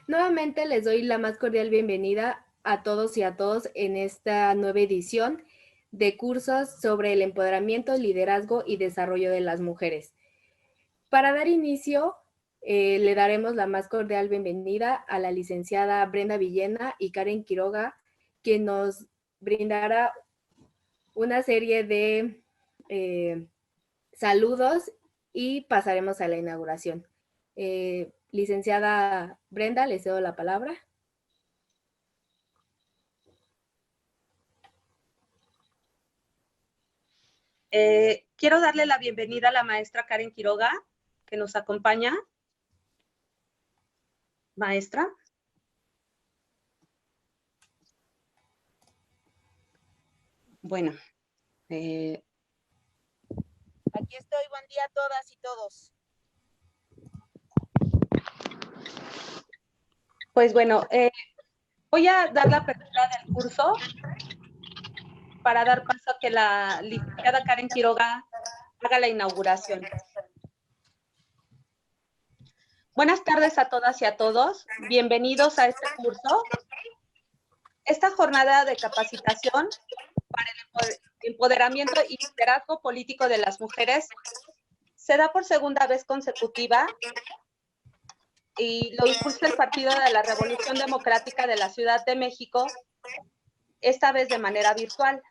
Nuevamente les doy la más cordial bienvenida a todos y a todos en esta nueva edición de cursos sobre el empoderamiento, liderazgo y desarrollo de las mujeres. Para dar inicio, le daremos la más cordial bienvenida a la licenciada Brenda Villena y Karen Quiroga, quien nos brindará una serie de saludos y pasaremos a la inauguración. Licenciada Brenda, le cedo la palabra. Quiero darle la bienvenida a la maestra Karen Quiroga, que nos acompaña. Maestra. Bueno. Aquí estoy, buen día a todas y todos. Pues bueno, voy a dar la apertura del curso para dar paso a que la licenciada Karen Quiroga haga la inauguración. Buenas tardes a todas y a todos. Bienvenidos a este curso. Esta jornada de capacitación para el empoderamiento y liderazgo político de las mujeres se da por segunda vez consecutiva y lo impulsa el Partido de la Revolución Democrática de la Ciudad de México, esta vez de manera virtual.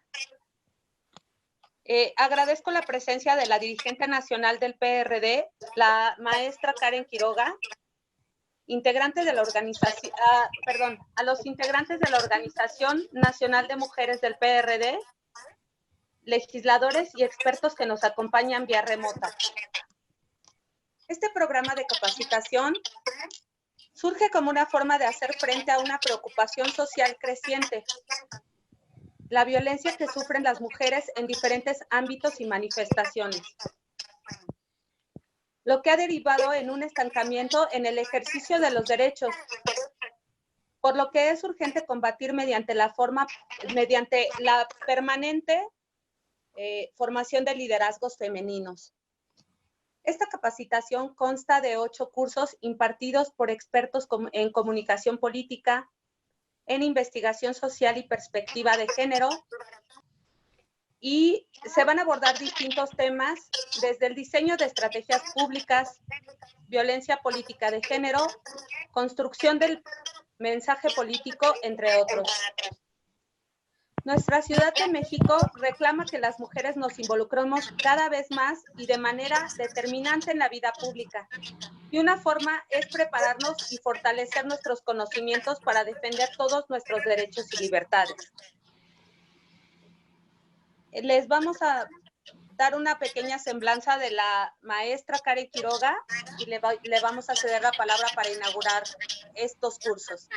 Agradezco la presencia de la dirigente nacional del PRD, la maestra Karen Quiroga, integrante de la organización, a los integrantes de la Organización Nacional de Mujeres del PRD, legisladores y expertos que nos acompañan vía remota. Este programa de capacitación surge como una forma de hacer frente a una preocupación social creciente, la violencia que sufren las mujeres en diferentes ámbitos y manifestaciones, lo que ha derivado en un estancamiento en el ejercicio de los derechos, por lo que es urgente combatir mediante la permanente formación de liderazgos femeninos. Esta capacitación consta de 8 cursos impartidos por expertos en comunicación política, en investigación social y perspectiva de género, y se van a abordar distintos temas desde el diseño de estrategias públicas, violencia política de género, construcción del mensaje político, entre otros. Nuestra Ciudad de México reclama que las mujeres nos involucremos cada vez más y de manera determinante en la vida pública. Y una forma es prepararnos y fortalecer nuestros conocimientos para defender todos nuestros derechos y libertades. Les vamos a dar una pequeña semblanza de la maestra Karen Quiroga y le vamos a ceder la palabra para inaugurar estos cursos.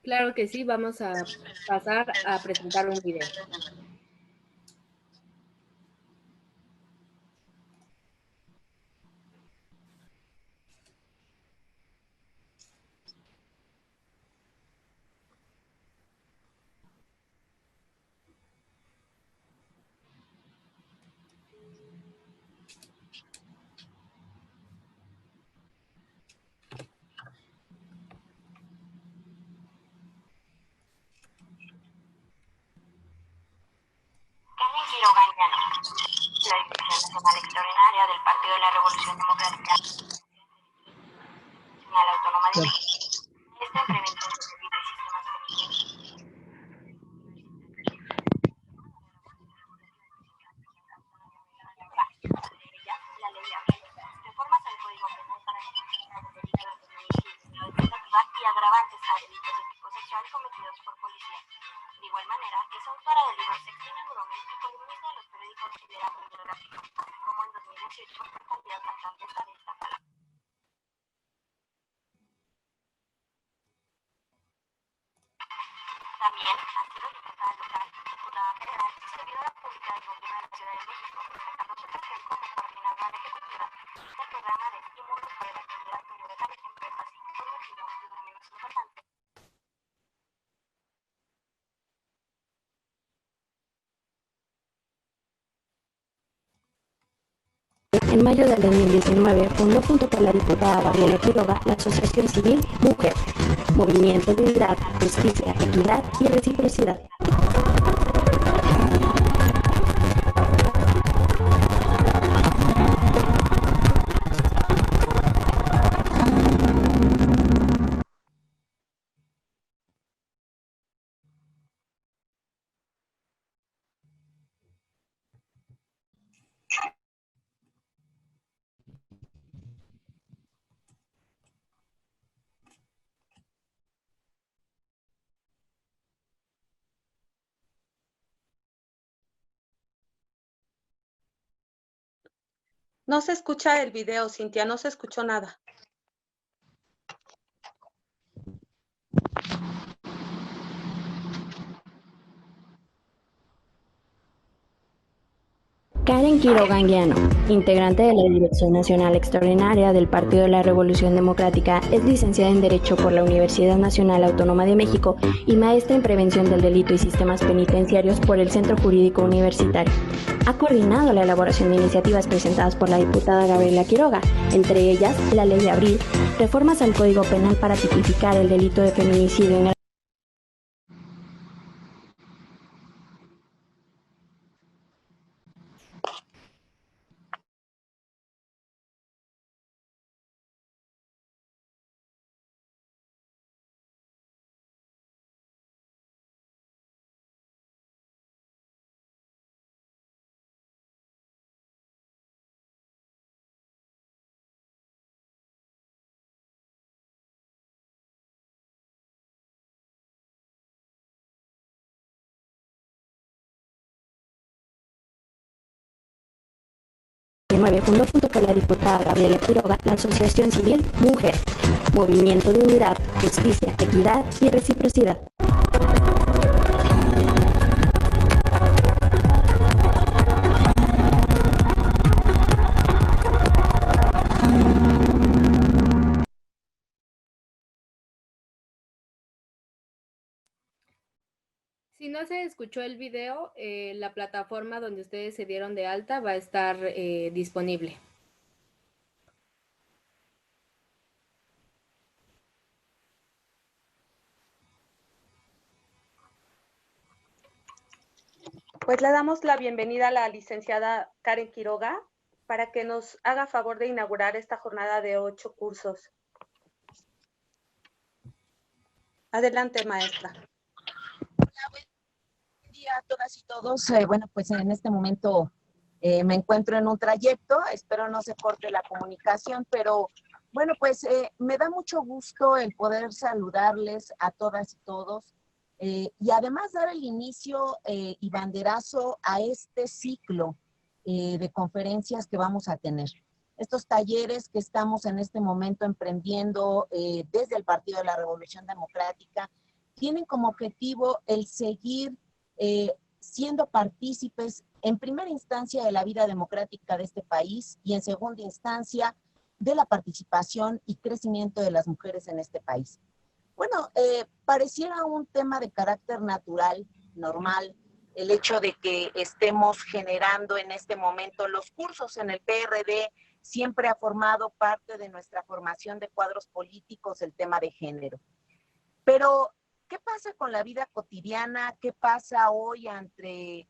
Claro que sí, vamos a pasar a presentar un video. Karen Quiroga Indiano, la Dirección Nacional Extraordinaria del Partido de la Revolución Democrática Nacional Autónoma de México, esta prevención de delitos y sistemas penitenciarios. La ley reformas al Código Penal para tipificar el delito de feminicidio, y agravantes a delitos de tipo sexual cometidos por policías. De igual manera, es un paradelitos Sextina Gómez y columnista de los periódicos Liderazgo y Geográfico, como en 2018 fue candidata a alcaldesa de Iztapalapa. También ha sido diputada local, diputada federal y servidora pública del gobierno de la Ciudad de México, destacando su papel como coordinadora ejecutiva del programa de estímulos para la actividad periodistas de empresas y por último, y no menos importante, En mayo del 2019 fundó junto con la diputada Gabriela Quiroga la Asociación Civil Mujer, Movimiento de Unidad, Justicia, Equidad y Reciprocidad. No se escucha el video, Cintia, no se escuchó nada. Karen Quiroga Anguiano, integrante de la Dirección Nacional Extraordinaria del Partido de la Revolución Democrática, es licenciada en Derecho por la Universidad Nacional Autónoma de México y maestra en Prevención del Delito y Sistemas Penitenciarios por el Centro Jurídico Universitario. Ha coordinado la elaboración de iniciativas presentadas por la diputada Gabriela Quiroga, entre ellas la Ley de Abril, reformas al Código Penal para tipificar el delito de feminicidio en el fundó junto con la diputada Gabriela Quiroga la Asociación Civil Mujer, Movimiento de Unidad, Justicia, Equidad y Reciprocidad. Si no se escuchó el video, la plataforma donde ustedes se dieron de alta va a estar disponible. Pues le damos la bienvenida a la licenciada Karen Quiroga para que nos haga favor de inaugurar esta jornada de 8 cursos. Adelante, maestra. Hola, buen día a todas y todos. Bueno, pues en este momento me encuentro en un trayecto, espero no se corte la comunicación, pero bueno, pues me da mucho gusto el poder saludarles a todas y todos y además dar el inicio y banderazo a este ciclo de conferencias que vamos a tener. Estos talleres que estamos en este momento emprendiendo desde el Partido de la Revolución Democrática tienen como objetivo el seguir siendo partícipes en primera instancia de la vida democrática de este país y en segunda instancia de la participación y crecimiento de las mujeres en este país. Bueno, pareciera un tema de carácter natural, normal, el hecho de que estemos generando en este momento los cursos en el PRD. Siempre ha formado parte de nuestra formación de cuadros políticos el tema de género. Pero, ¿qué pasa con la vida cotidiana? ¿Qué pasa hoy ante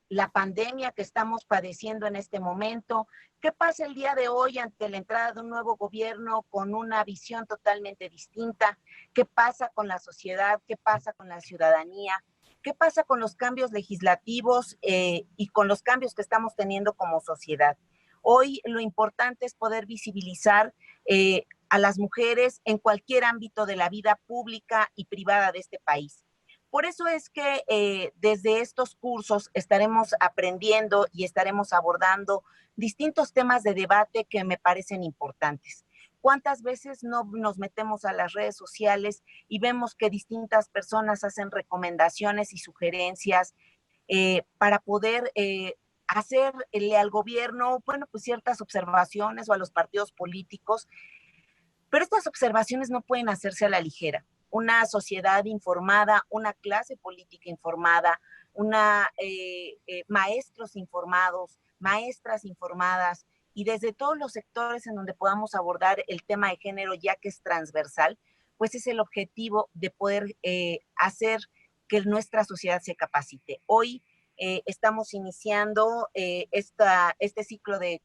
la pandemia que estamos padeciendo en este momento? ¿Qué pasa el día de hoy ante la entrada de un nuevo gobierno con una visión totalmente distinta? ¿Qué pasa con la sociedad? ¿Qué pasa con la ciudadanía? ¿Qué pasa con los cambios legislativos y con los cambios que estamos teniendo como sociedad? Hoy lo importante es poder visibilizar a las mujeres en cualquier ámbito de la vida pública y privada de este país. Por eso es que desde estos cursos estaremos aprendiendo y estaremos abordando distintos temas de debate que me parecen importantes. ¿Cuántas veces no nos metemos a las redes sociales y vemos que distintas personas hacen recomendaciones y sugerencias para poder hacerle al gobierno, bueno, pues ciertas observaciones o a los partidos políticos? Pero estas observaciones no pueden hacerse a la ligera. Una sociedad informada, una clase política informada, maestros informados, maestras informadas, y desde todos los sectores en donde podamos abordar el tema de género, ya que es transversal, pues es el objetivo de poder hacer que nuestra sociedad se capacite. Hoy estamos iniciando este ciclo de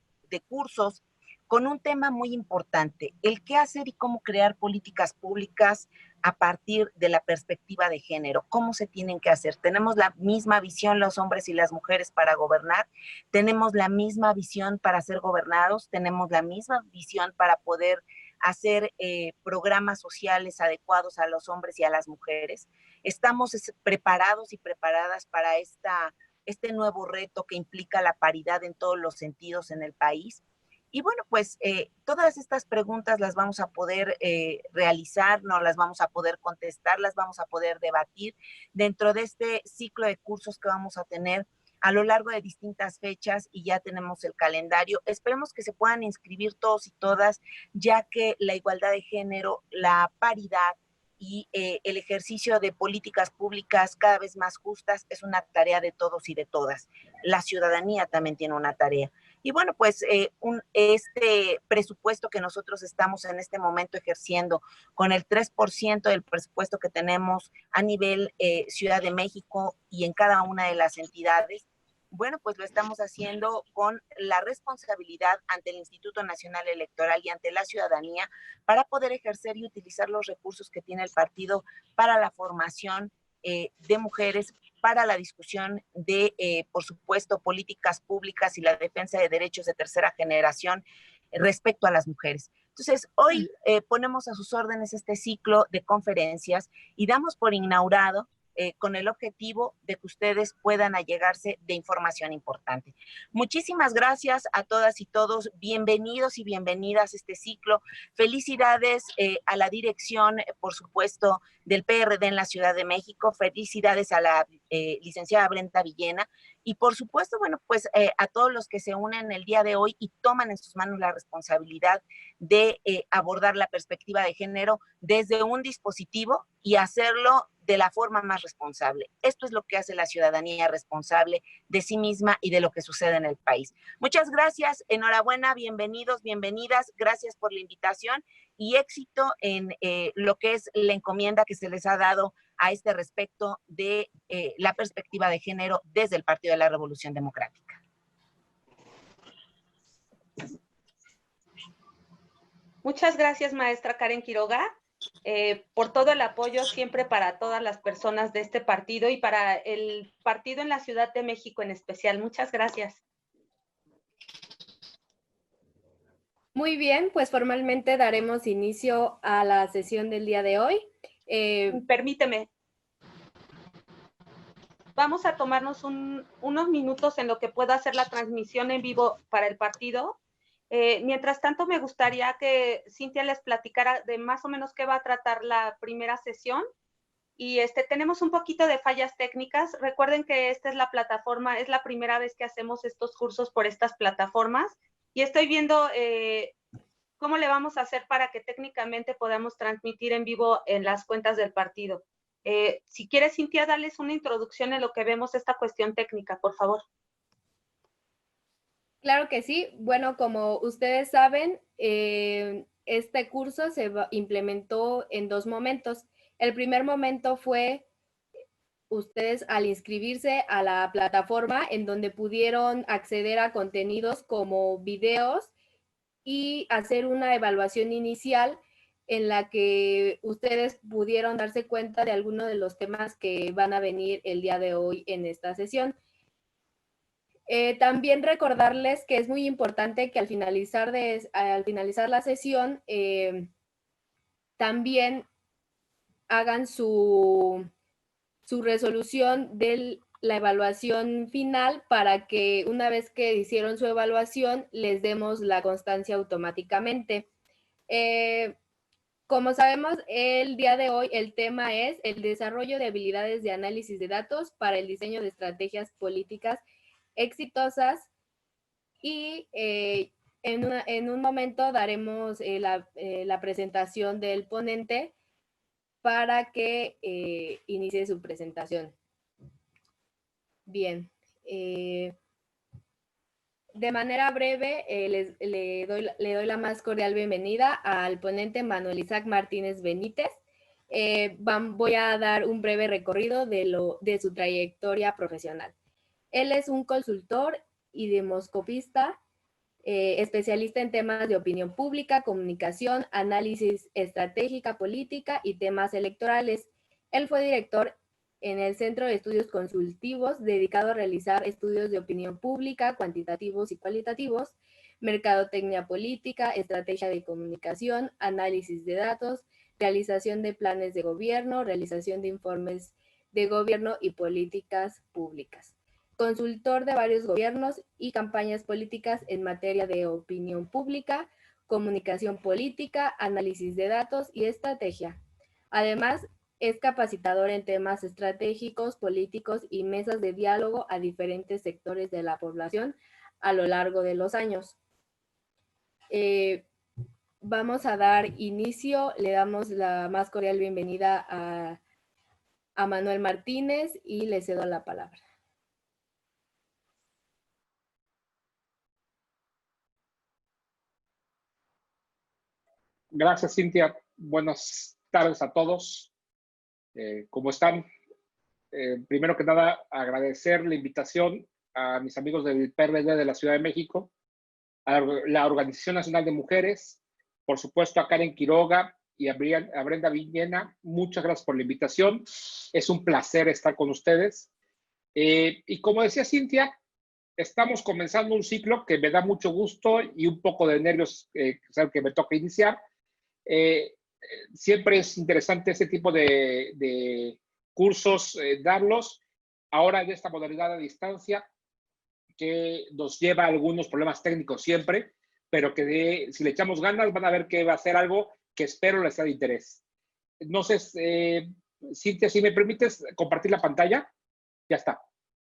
cursos con un tema muy importante, el qué hacer y cómo crear políticas públicas a partir de la perspectiva de género, cómo se tienen que hacer. Tenemos la misma visión los hombres y las mujeres para gobernar, tenemos la misma visión para ser gobernados, tenemos la misma visión para poder hacer programas sociales adecuados a los hombres y a las mujeres. Estamos preparados y preparadas para este nuevo reto que implica la paridad en todos los sentidos en el país. Y bueno, pues todas estas preguntas las vamos a poder realizar, no las vamos a poder contestar, las vamos a poder debatir dentro de este ciclo de cursos que vamos a tener a lo largo de distintas fechas y ya tenemos el calendario. Esperemos que se puedan inscribir todos y todas, ya que la igualdad de género, la paridad y el ejercicio de políticas públicas cada vez más justas es una tarea de todos y de todas. La ciudadanía también tiene una tarea. Y bueno, pues este presupuesto que nosotros estamos en este momento ejerciendo con el 3% del presupuesto que tenemos a nivel Ciudad de México y en cada una de las entidades, bueno, pues lo estamos haciendo con la responsabilidad ante el Instituto Nacional Electoral y ante la ciudadanía para poder ejercer y utilizar los recursos que tiene el partido para la formación de mujeres, para la discusión de, por supuesto, políticas públicas y la defensa de derechos de tercera generación respecto a las mujeres. Entonces, hoy ponemos a sus órdenes este ciclo de conferencias y damos por inaugurado con el objetivo de que ustedes puedan allegarse de información importante. Muchísimas gracias a todas y todos. Bienvenidos y bienvenidas a este ciclo. Felicidades a la dirección, por supuesto, del PRD en la Ciudad de México. Felicidades a la licenciada Brenda Villena. Y por supuesto, bueno, pues a todos los que se unen el día de hoy y toman en sus manos la responsabilidad de abordar la perspectiva de género desde un dispositivo y hacerlo de la forma más responsable. Esto es lo que hace la ciudadanía responsable de sí misma y de lo que sucede en el país. Muchas gracias, enhorabuena, bienvenidos, bienvenidas, gracias por la invitación y éxito en lo que es la encomienda que se les ha dado a este respecto de la perspectiva de género desde el Partido de la Revolución Democrática. Muchas gracias, maestra Karen Quiroga, por todo el apoyo siempre para todas las personas de este partido y para el partido en la Ciudad de México en especial. Muchas gracias. Muy bien, pues formalmente daremos inicio a la sesión del día de hoy. Permíteme. Vamos a tomarnos unos minutos en lo que pueda hacer la transmisión en vivo para el partido. Mientras tanto, me gustaría que Cintia les platicara de más o menos qué va a tratar la primera sesión. Y tenemos un poquito de fallas técnicas. Recuerden que esta es la plataforma, es la primera vez que hacemos estos cursos por estas plataformas. Y estoy viendo cómo le vamos a hacer para que técnicamente podamos transmitir en vivo en las cuentas del partido. Si quieres, Cintia, darles una introducción en lo que vemos esta cuestión técnica, por favor. Claro que sí. Bueno, como ustedes saben, este curso se implementó en dos momentos. El primer momento fue ustedes al inscribirse a la plataforma en donde pudieron acceder a contenidos como videos y hacer una evaluación inicial en la que ustedes pudieron darse cuenta de algunos de los temas que van a venir el día de hoy en esta sesión. También recordarles que es muy importante que al finalizar la sesión también hagan su resolución de la evaluación final para que una vez que hicieron su evaluación les demos la constancia automáticamente. Como sabemos, el día de hoy el tema es el desarrollo de habilidades de análisis de datos para el diseño de estrategias políticas exitosas y en un momento daremos la presentación del ponente para que inicie su presentación. Bien. De manera breve, le doy la más cordial bienvenida al ponente Manuel Isaac Martínez Benítez. Voy a dar un breve recorrido de su trayectoria profesional. Él es un consultor y demoscopista, especialista en temas de opinión pública, comunicación, análisis estratégica, política y temas electorales. Él fue director en el Centro de Estudios Consultivos, dedicado a realizar estudios de opinión pública, cuantitativos y cualitativos, mercadotecnia política, estrategia de comunicación, análisis de datos, realización de planes de gobierno, realización de informes de gobierno y políticas públicas. Consultor de varios gobiernos y campañas políticas en materia de opinión pública, comunicación política, análisis de datos y estrategia. Además, es capacitador en temas estratégicos, políticos y mesas de diálogo a diferentes sectores de la población a lo largo de los años. Vamos a dar inicio, le damos la más cordial bienvenida a Manuel Martínez y le cedo la palabra. Gracias, Cintia. Buenas tardes a todos. ¿Cómo están? Primero que nada, agradecer la invitación a mis amigos del PRD de la Ciudad de México, a la Organización Nacional de Mujeres, por supuesto a Karen Quiroga y a Brenda Villena. Muchas gracias por la invitación. Es un placer estar con ustedes. Y como decía Cintia, estamos comenzando un ciclo que me da mucho gusto y un poco de nervios que me toca iniciar. Siempre es interesante este tipo de cursos, darlos ahora de esta modalidad a distancia que nos lleva a algunos problemas técnicos siempre, pero que si le echamos ganas van a ver que va a ser algo que espero les sea de interés. No sé, Cintia, si me permites compartir la pantalla. Ya está,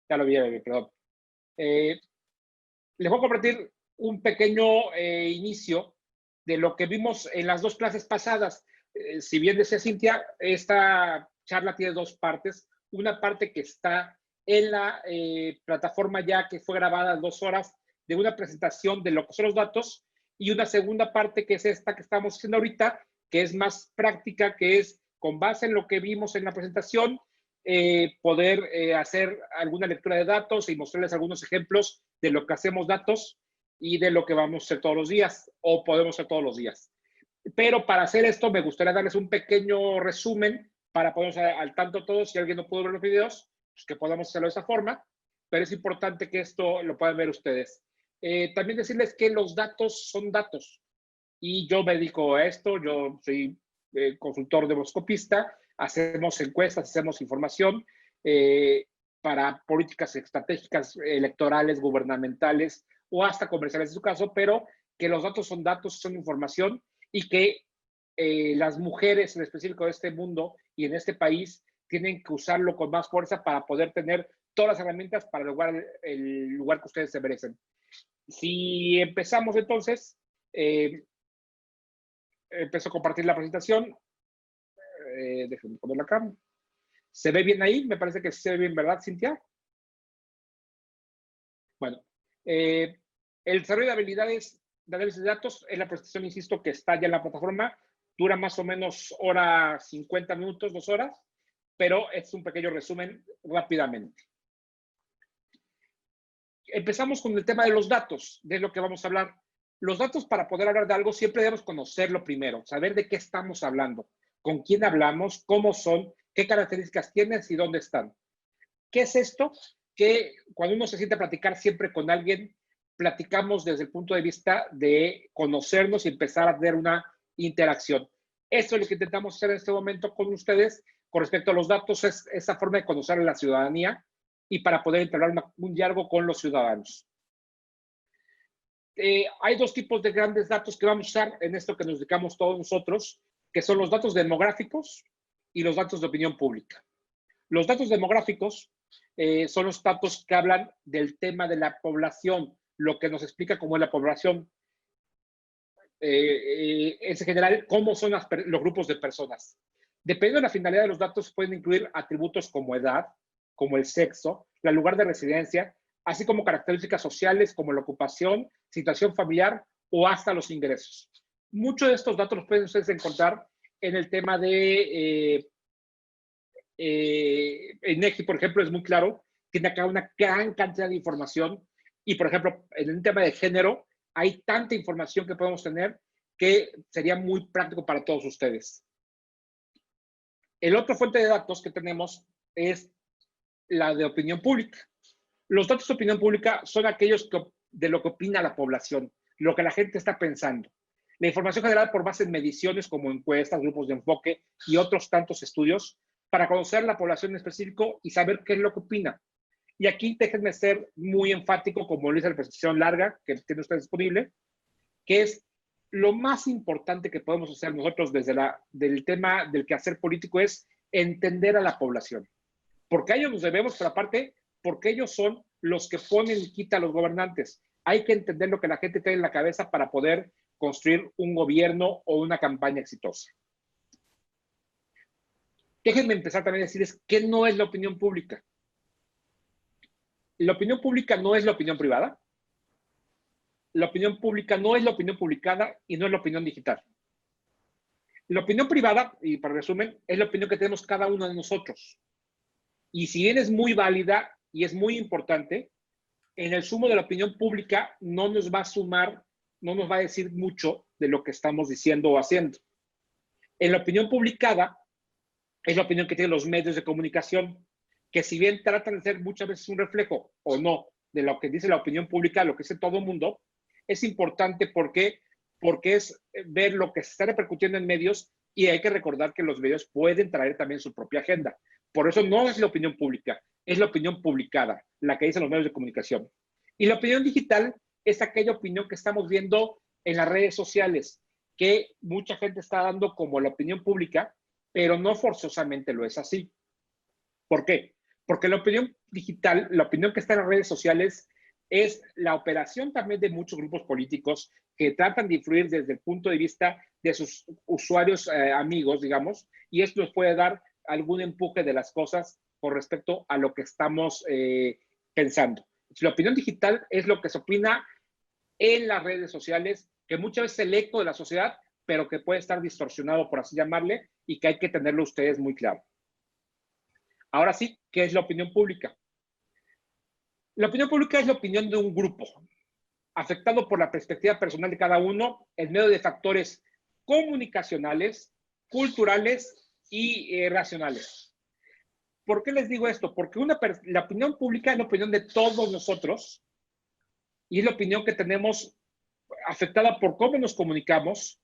ya lo vi, perdón. Les voy a compartir un pequeño inicio de lo que vimos en las dos clases pasadas. Si bien decía Cintia, esta charla tiene dos partes. Una parte que está en la plataforma ya que fue grabada 2 horas de una presentación de lo que son los datos, y una segunda parte que es esta que estamos haciendo ahorita, que es más práctica, que es con base en lo que vimos en la presentación, poder hacer alguna lectura de datos y mostrarles algunos ejemplos de lo que hacemos datos y de lo que vamos a hacer todos los días o podemos hacer todos los días. Pero para hacer esto me gustaría darles un pequeño resumen para ponernos al tanto todos. Si alguien no pudo ver los videos, pues que podamos hacerlo de esa forma, pero es importante que esto lo puedan ver ustedes. También decirles que los datos son datos y yo me dedico a esto. Yo soy consultor demoscopista, hacemos encuestas, hacemos información para políticas estratégicas, electorales, gubernamentales o hasta comerciales en su caso, pero que los datos son información, y que las mujeres en específico de este mundo y en este país tienen que usarlo con más fuerza para poder tener todas las herramientas para lograr el lugar que ustedes se merecen. Si empezamos entonces, empiezo a compartir la presentación. Déjenme ponerla acá. ¿Se ve bien ahí? Me parece que sí se ve bien, ¿verdad, Cintia? Bueno, el desarrollo de habilidades de análisis de datos es la presentación, insisto, que está ya en la plataforma. Dura más o menos hora 50 minutos, 2 horas, pero es un pequeño resumen rápidamente. Empezamos con el tema de los datos, de lo que vamos a hablar. Los datos, para poder hablar de algo, siempre debemos conocerlo primero, saber de qué estamos hablando, con quién hablamos, cómo son, qué características tienen y dónde están. ¿Qué es esto? Que cuando uno se siente a platicar siempre con alguien, platicamos desde el punto de vista de conocernos y empezar a tener una interacción. Esto es lo que intentamos hacer en este momento con ustedes con respecto a los datos, es esa forma de conocer a la ciudadanía y para poder entablar un diálogo con los ciudadanos. Hay 2 tipos de grandes datos que vamos a usar en esto que nos dedicamos todos nosotros, que son los datos demográficos y los datos de opinión pública. Los datos demográficos son los datos que hablan del tema de la población, lo que nos explica cómo es la población. Es en general cómo son los grupos de personas. Dependiendo de la finalidad de los datos, pueden incluir atributos como edad, como el sexo, el lugar de residencia, así como características sociales como la ocupación, situación familiar o hasta los ingresos. Muchos de estos datos los pueden ustedes encontrar en el tema de INEGI, por ejemplo, es muy claro, tiene acá una gran cantidad de información y, por ejemplo, en el tema de género, hay tanta información que podemos tener que sería muy práctico para todos ustedes. El otro fuente de datos que tenemos es la de opinión pública. Los datos de opinión pública son aquellos de lo que opina la población, lo que la gente está pensando. La información generada por base en mediciones como encuestas, grupos de enfoque y otros tantos estudios para conocer la población en específico y saber qué es lo que opina. Y aquí déjenme ser muy enfático, como lo dice la presentación larga que tiene usted disponible, que es lo más importante que podemos hacer nosotros desde del tema del quehacer político es entender a la población. Porque a ellos nos debemos, pero aparte, porque ellos son los que ponen y quitan a los gobernantes. Hay que entender lo que la gente tiene en la cabeza para poder construir un gobierno o una campaña exitosa. Déjenme empezar también a decirles qué no es la opinión pública. La opinión pública no es la opinión privada. La opinión pública no es la opinión publicada y no es la opinión digital. La opinión privada, y para resumen, es la opinión que tenemos cada uno de nosotros. Y si bien es muy válida y es muy importante, en el sumo de la opinión pública no nos va a sumar, no nos va a decir mucho de lo que estamos diciendo o haciendo. En la opinión publicada es la opinión que tienen los medios de comunicación, que si bien tratan de ser muchas veces un reflejo o no de lo que dice la opinión pública, lo que dice todo el mundo, es importante porque es ver lo que se está repercutiendo en medios y hay que recordar que los medios pueden traer también su propia agenda. Por eso no es la opinión pública, es la opinión publicada, la que dicen los medios de comunicación. Y la opinión digital es aquella opinión que estamos viendo en las redes sociales, que mucha gente está dando como la opinión pública, pero no forzosamente lo es así. ¿Por qué? Porque la opinión digital, la opinión que está en las redes sociales, es la operación también de muchos grupos políticos que tratan de influir desde el punto de vista de sus usuarios amigos, digamos, y esto nos puede dar algún empuje de las cosas con respecto a lo que estamos pensando. La opinión digital es lo que se opina en las redes sociales, que muchas veces es el eco de la sociedad, pero que puede estar distorsionado, por así llamarle, y que hay que tenerlo ustedes muy claro. Ahora sí, ¿qué es la opinión pública? La opinión pública es la opinión de un grupo, afectado por la perspectiva personal de cada uno en medio de factores comunicacionales, culturales y racionales. ¿Por qué les digo esto? Porque la opinión pública es la opinión de todos nosotros y es la opinión que tenemos afectada por cómo nos comunicamos,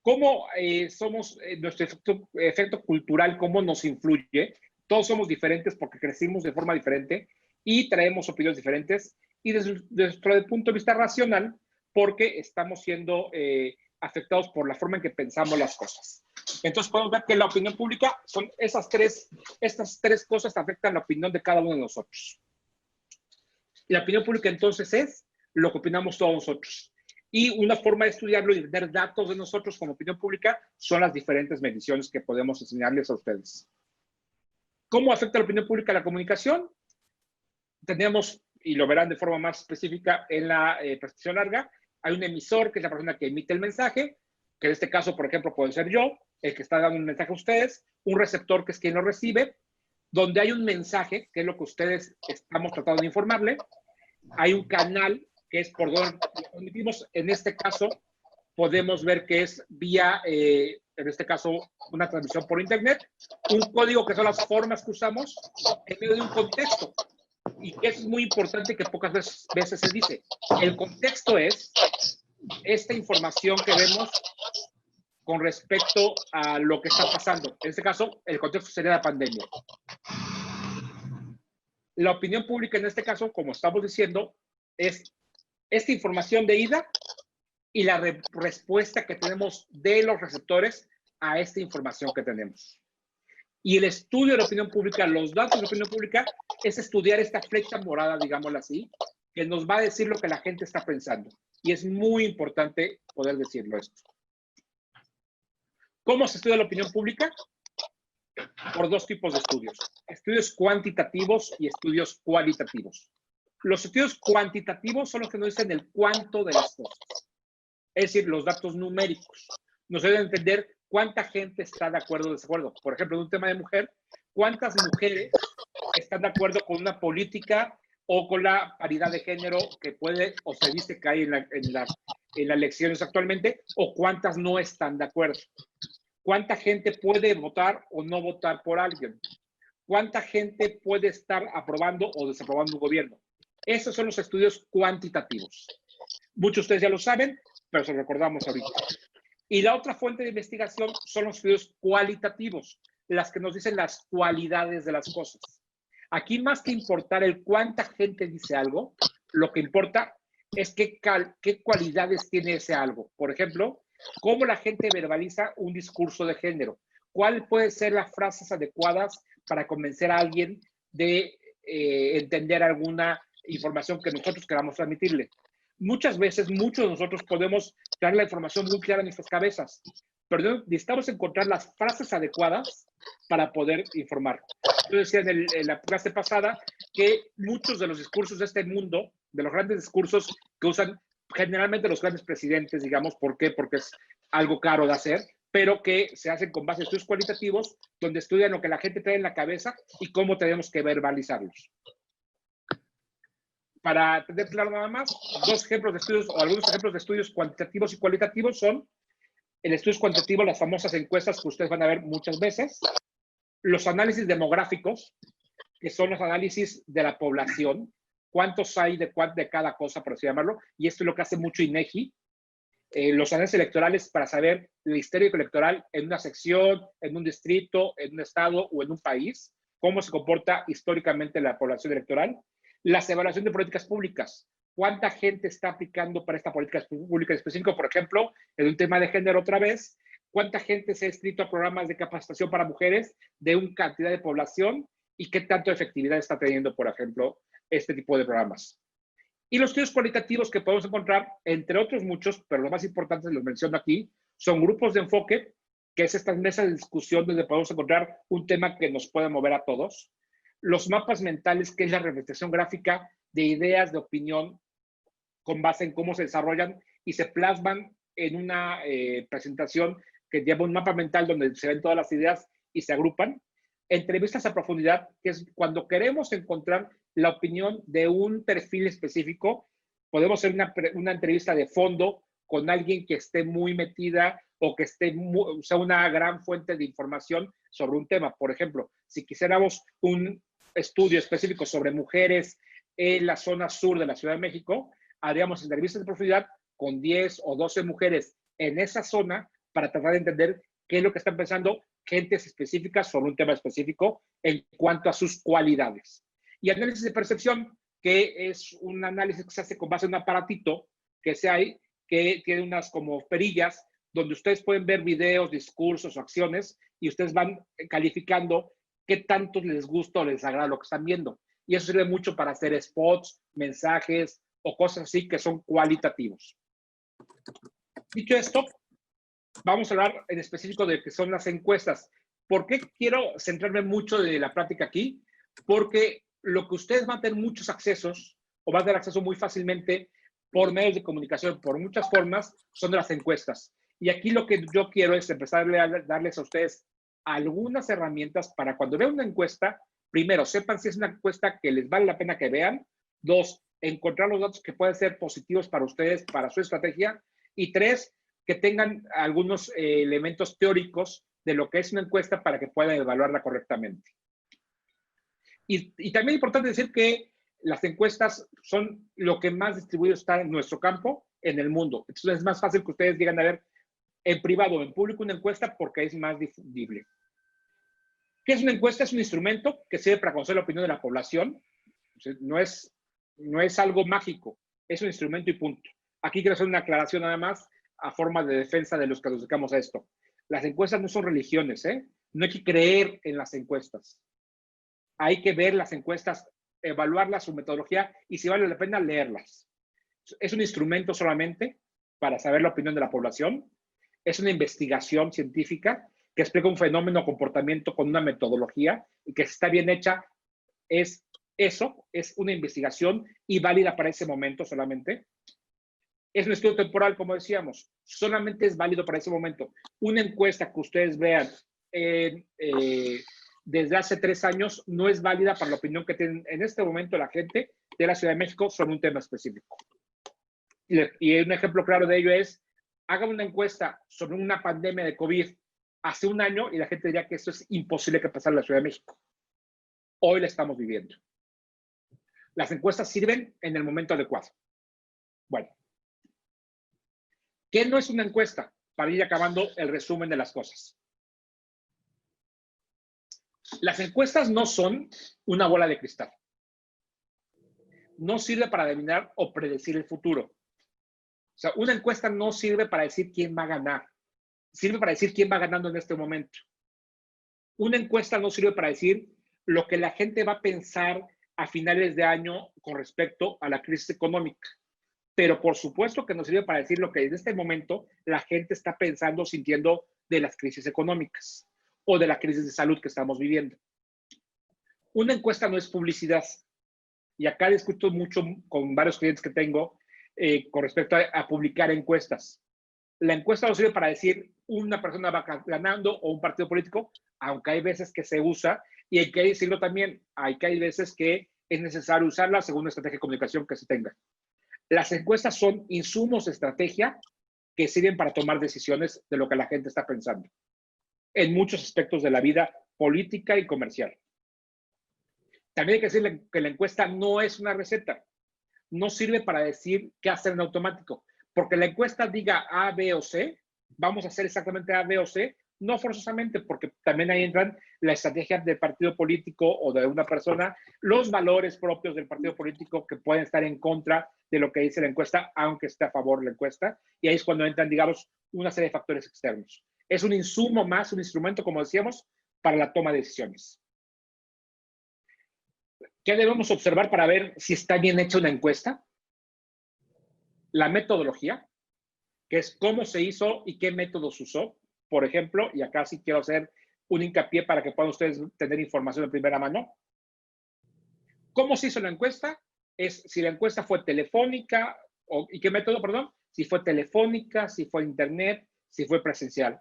cómo somos, nuestro efecto cultural, cómo nos influye. Todos somos diferentes porque crecimos de forma diferente y traemos opiniones diferentes. Y desde nuestro punto de vista racional, porque estamos siendo afectados por la forma en que pensamos las cosas. Entonces podemos ver que la opinión pública son estas tres cosas que afectan la opinión de cada uno de nosotros. La opinión pública entonces es lo que opinamos todos nosotros. Y una forma de estudiarlo y de tener datos de nosotros como opinión pública son las diferentes mediciones que podemos enseñarles a ustedes. ¿Cómo afecta la opinión pública a la comunicación? Tenemos, y lo verán de forma más específica en la presentación larga, hay un emisor que es la persona que emite el mensaje, que en este caso, por ejemplo, puede ser yo, el que está dando un mensaje a ustedes, un receptor que es quien lo recibe, donde hay un mensaje, que es lo que ustedes estamos tratando de informarle, hay un canal que es por donde lo emitimos. En este caso, podemos ver que es vía, en este caso, una transmisión por internet, un código que son las formas que usamos en medio de un contexto. Y que es muy importante que pocas veces se dice. El contexto es esta información que vemos con respecto a lo que está pasando. En este caso, el contexto sería la pandemia. La opinión pública en este caso, como estamos diciendo, es esta información de ida y la respuesta que tenemos de los receptores a esta información que tenemos. Y el estudio de la opinión pública, los datos de la opinión pública, es estudiar esta flecha morada, digámoslo así, que nos va a decir lo que la gente está pensando. Y es muy importante poder decirlo esto. ¿Cómo se estudia la opinión pública? Por dos tipos de estudios. Estudios cuantitativos y estudios cualitativos. Los estudios cuantitativos son los que nos dicen el cuánto de las cosas. Es decir, los datos numéricos. Nos ayudan a entender cuánta gente está de acuerdo o desacuerdo. Por ejemplo, en un tema de mujer, ¿cuántas mujeres están de acuerdo con una política o con la paridad de género que puede o se dice que hay en las elecciones actualmente, o cuántas no están de acuerdo? ¿Cuánta gente puede votar o no votar por alguien? ¿Cuánta gente puede estar aprobando o desaprobando un gobierno? Esos son los estudios cuantitativos. Muchos de ustedes ya lo saben, pero se lo recordamos ahorita. Y la otra fuente de investigación son los estudios cualitativos, las que nos dicen las cualidades de las cosas. Aquí, más que importar el cuánta gente dice algo, lo que importa es qué cualidades tiene ese algo. Por ejemplo, cómo la gente verbaliza un discurso de género. ¿Cuál puede ser las frases adecuadas para convencer a alguien de entender alguna información que nosotros queramos transmitirle? Muchas veces, muchos de nosotros podemos dar la información muy clara en nuestras cabezas, pero necesitamos encontrar las frases adecuadas para poder informar. Yo decía en la clase pasada que muchos de los discursos de este mundo, de los grandes discursos que usan generalmente los grandes presidentes, digamos, ¿por qué? Porque es algo caro de hacer, pero que se hacen con base en estudios cualitativos, donde estudian lo que la gente trae en la cabeza y cómo tenemos que verbalizarlos. Para tener claro nada más, dos ejemplos de estudios, o algunos ejemplos de estudios cuantitativos y cualitativos son el estudio cuantitativo, las famosas encuestas que ustedes van a ver muchas veces, los análisis demográficos, que son los análisis de la población, cuántos hay de cada cosa, por así llamarlo, y esto es lo que hace mucho INEGI, los análisis electorales para saber el histórico electoral en una sección, en un distrito, en un estado o en un país, cómo se comporta históricamente la población electoral, las evaluaciones de políticas públicas, cuánta gente está aplicando para esta política pública específica, por ejemplo, en un tema de género otra vez, cuánta gente se ha inscrito a programas de capacitación para mujeres de una cantidad de población y qué tanto efectividad está teniendo, por ejemplo, este tipo de programas. Y los estudios cualitativos que podemos encontrar, entre otros muchos, pero los más importantes los menciono aquí, son grupos de enfoque, que es esta mesa de discusión donde podemos encontrar un tema que nos pueda mover a todos. Los mapas mentales, que es la representación gráfica de ideas, de opinión, con base en cómo se desarrollan y se plasman en una presentación que lleva un mapa mental donde se ven todas las ideas y se agrupan. Entrevistas a profundidad, que es cuando queremos encontrar la opinión de un perfil específico, podemos hacer una entrevista de fondo con alguien que esté muy metida o que sea una gran fuente de información sobre un tema. Por ejemplo, si quisiéramos un estudio específico sobre mujeres en la zona sur de la Ciudad de México, haríamos entrevistas de profundidad con 10 o 12 mujeres en esa zona para tratar de entender qué es lo que están pensando gentes específicas sobre un tema específico en cuanto a sus cualidades. Y análisis de percepción, que es un análisis que se hace con base en un aparatito que que tiene unas como perillas donde ustedes pueden ver videos, discursos o acciones y ustedes van calificando qué tanto les gusta o les agrada lo que están viendo. Y eso sirve mucho para hacer spots, mensajes o cosas así que son cualitativos. Dicho esto, vamos a hablar en específico de qué son las encuestas. ¿Por qué quiero centrarme mucho de la práctica aquí? Porque lo que ustedes van a tener muchos accesos o van a tener acceso muy fácilmente por medios de comunicación, por muchas formas, son de las encuestas. Y aquí lo que yo quiero es empezar a darles a ustedes algunas herramientas para cuando vean una encuesta, primero, sepan si es una encuesta que les vale la pena que vean. Dos, encontrar los datos que pueden ser positivos para ustedes, para su estrategia. Y tres, que tengan algunos elementos teóricos de lo que es una encuesta para que puedan evaluarla correctamente. Y también es importante decir que las encuestas son lo que más distribuido está en nuestro campo, en el mundo. Entonces es más fácil que ustedes digan a ver en privado o en público una encuesta porque es más difundible. ¿Qué es una encuesta? Es un instrumento que sirve para conocer la opinión de la población. No es algo mágico, es un instrumento y punto. Aquí quiero hacer una aclaración nada más a forma de defensa de los que nos dedicamos a esto. Las encuestas no son religiones, ¿eh? No hay que creer en las encuestas. Hay que ver las encuestas, evaluarlas, su metodología y si vale la pena leerlas. Es un instrumento solamente para saber la opinión de la población. Es una investigación científica que explica un fenómeno o comportamiento con una metodología y que si está bien hecha es Eso es una investigación y válida para ese momento solamente. Es un estudio temporal, como decíamos, solamente es válido para ese momento. Una encuesta que ustedes vean desde hace 3 años no es válida para la opinión que tienen en este momento la gente de la Ciudad de México sobre un tema específico. Y un ejemplo claro de ello es, hagan una encuesta sobre una pandemia de COVID hace 1 año y la gente diría que eso es imposible que pasara en la Ciudad de México. Hoy la estamos viviendo. Las encuestas sirven en el momento adecuado. Bueno, ¿qué no es una encuesta? Para ir acabando el resumen de las cosas. Las encuestas no son una bola de cristal. No sirve para adivinar o predecir el futuro. O sea, una encuesta no sirve para decir quién va a ganar. Sirve para decir quién va ganando en este momento. Una encuesta no sirve para decir lo que la gente va a pensar a finales de año con respecto a la crisis económica. Pero por supuesto que nos sirve para decir lo que en este momento la gente está pensando, sintiendo de las crisis económicas o de la crisis de salud que estamos viviendo. Una encuesta no es publicidad. Y acá discuto mucho con varios clientes que tengo con respecto a publicar encuestas. La encuesta no sirve para decir una persona va ganando o un partido político, aunque hay veces que se usa, y hay que decirlo también, hay veces que es necesario usarla según la estrategia de comunicación que se tenga. Las encuestas son insumos de estrategia que sirven para tomar decisiones de lo que la gente está pensando en muchos aspectos de la vida política y comercial. También hay que decirle que la encuesta no es una receta. No sirve para decir qué hacer en automático. Porque la encuesta diga A, B o C, vamos a hacer exactamente A, B o C, no forzosamente, porque también ahí entran la estrategia del partido político o de una persona, los valores propios del partido político que pueden estar en contra de lo que dice la encuesta, aunque esté a favor de la encuesta. Y ahí es cuando entran, digamos, una serie de factores externos. Es un insumo más, un instrumento, como decíamos, para la toma de decisiones. ¿Qué debemos observar para ver si está bien hecha una encuesta? La metodología, que es cómo se hizo y qué métodos usó. Por ejemplo, y acá sí quiero hacer un hincapié para que puedan ustedes tener información de primera mano. ¿Cómo se hizo la encuesta? Es si la encuesta fue telefónica, ¿y qué método, perdón? Si fue telefónica, si fue internet, si fue presencial.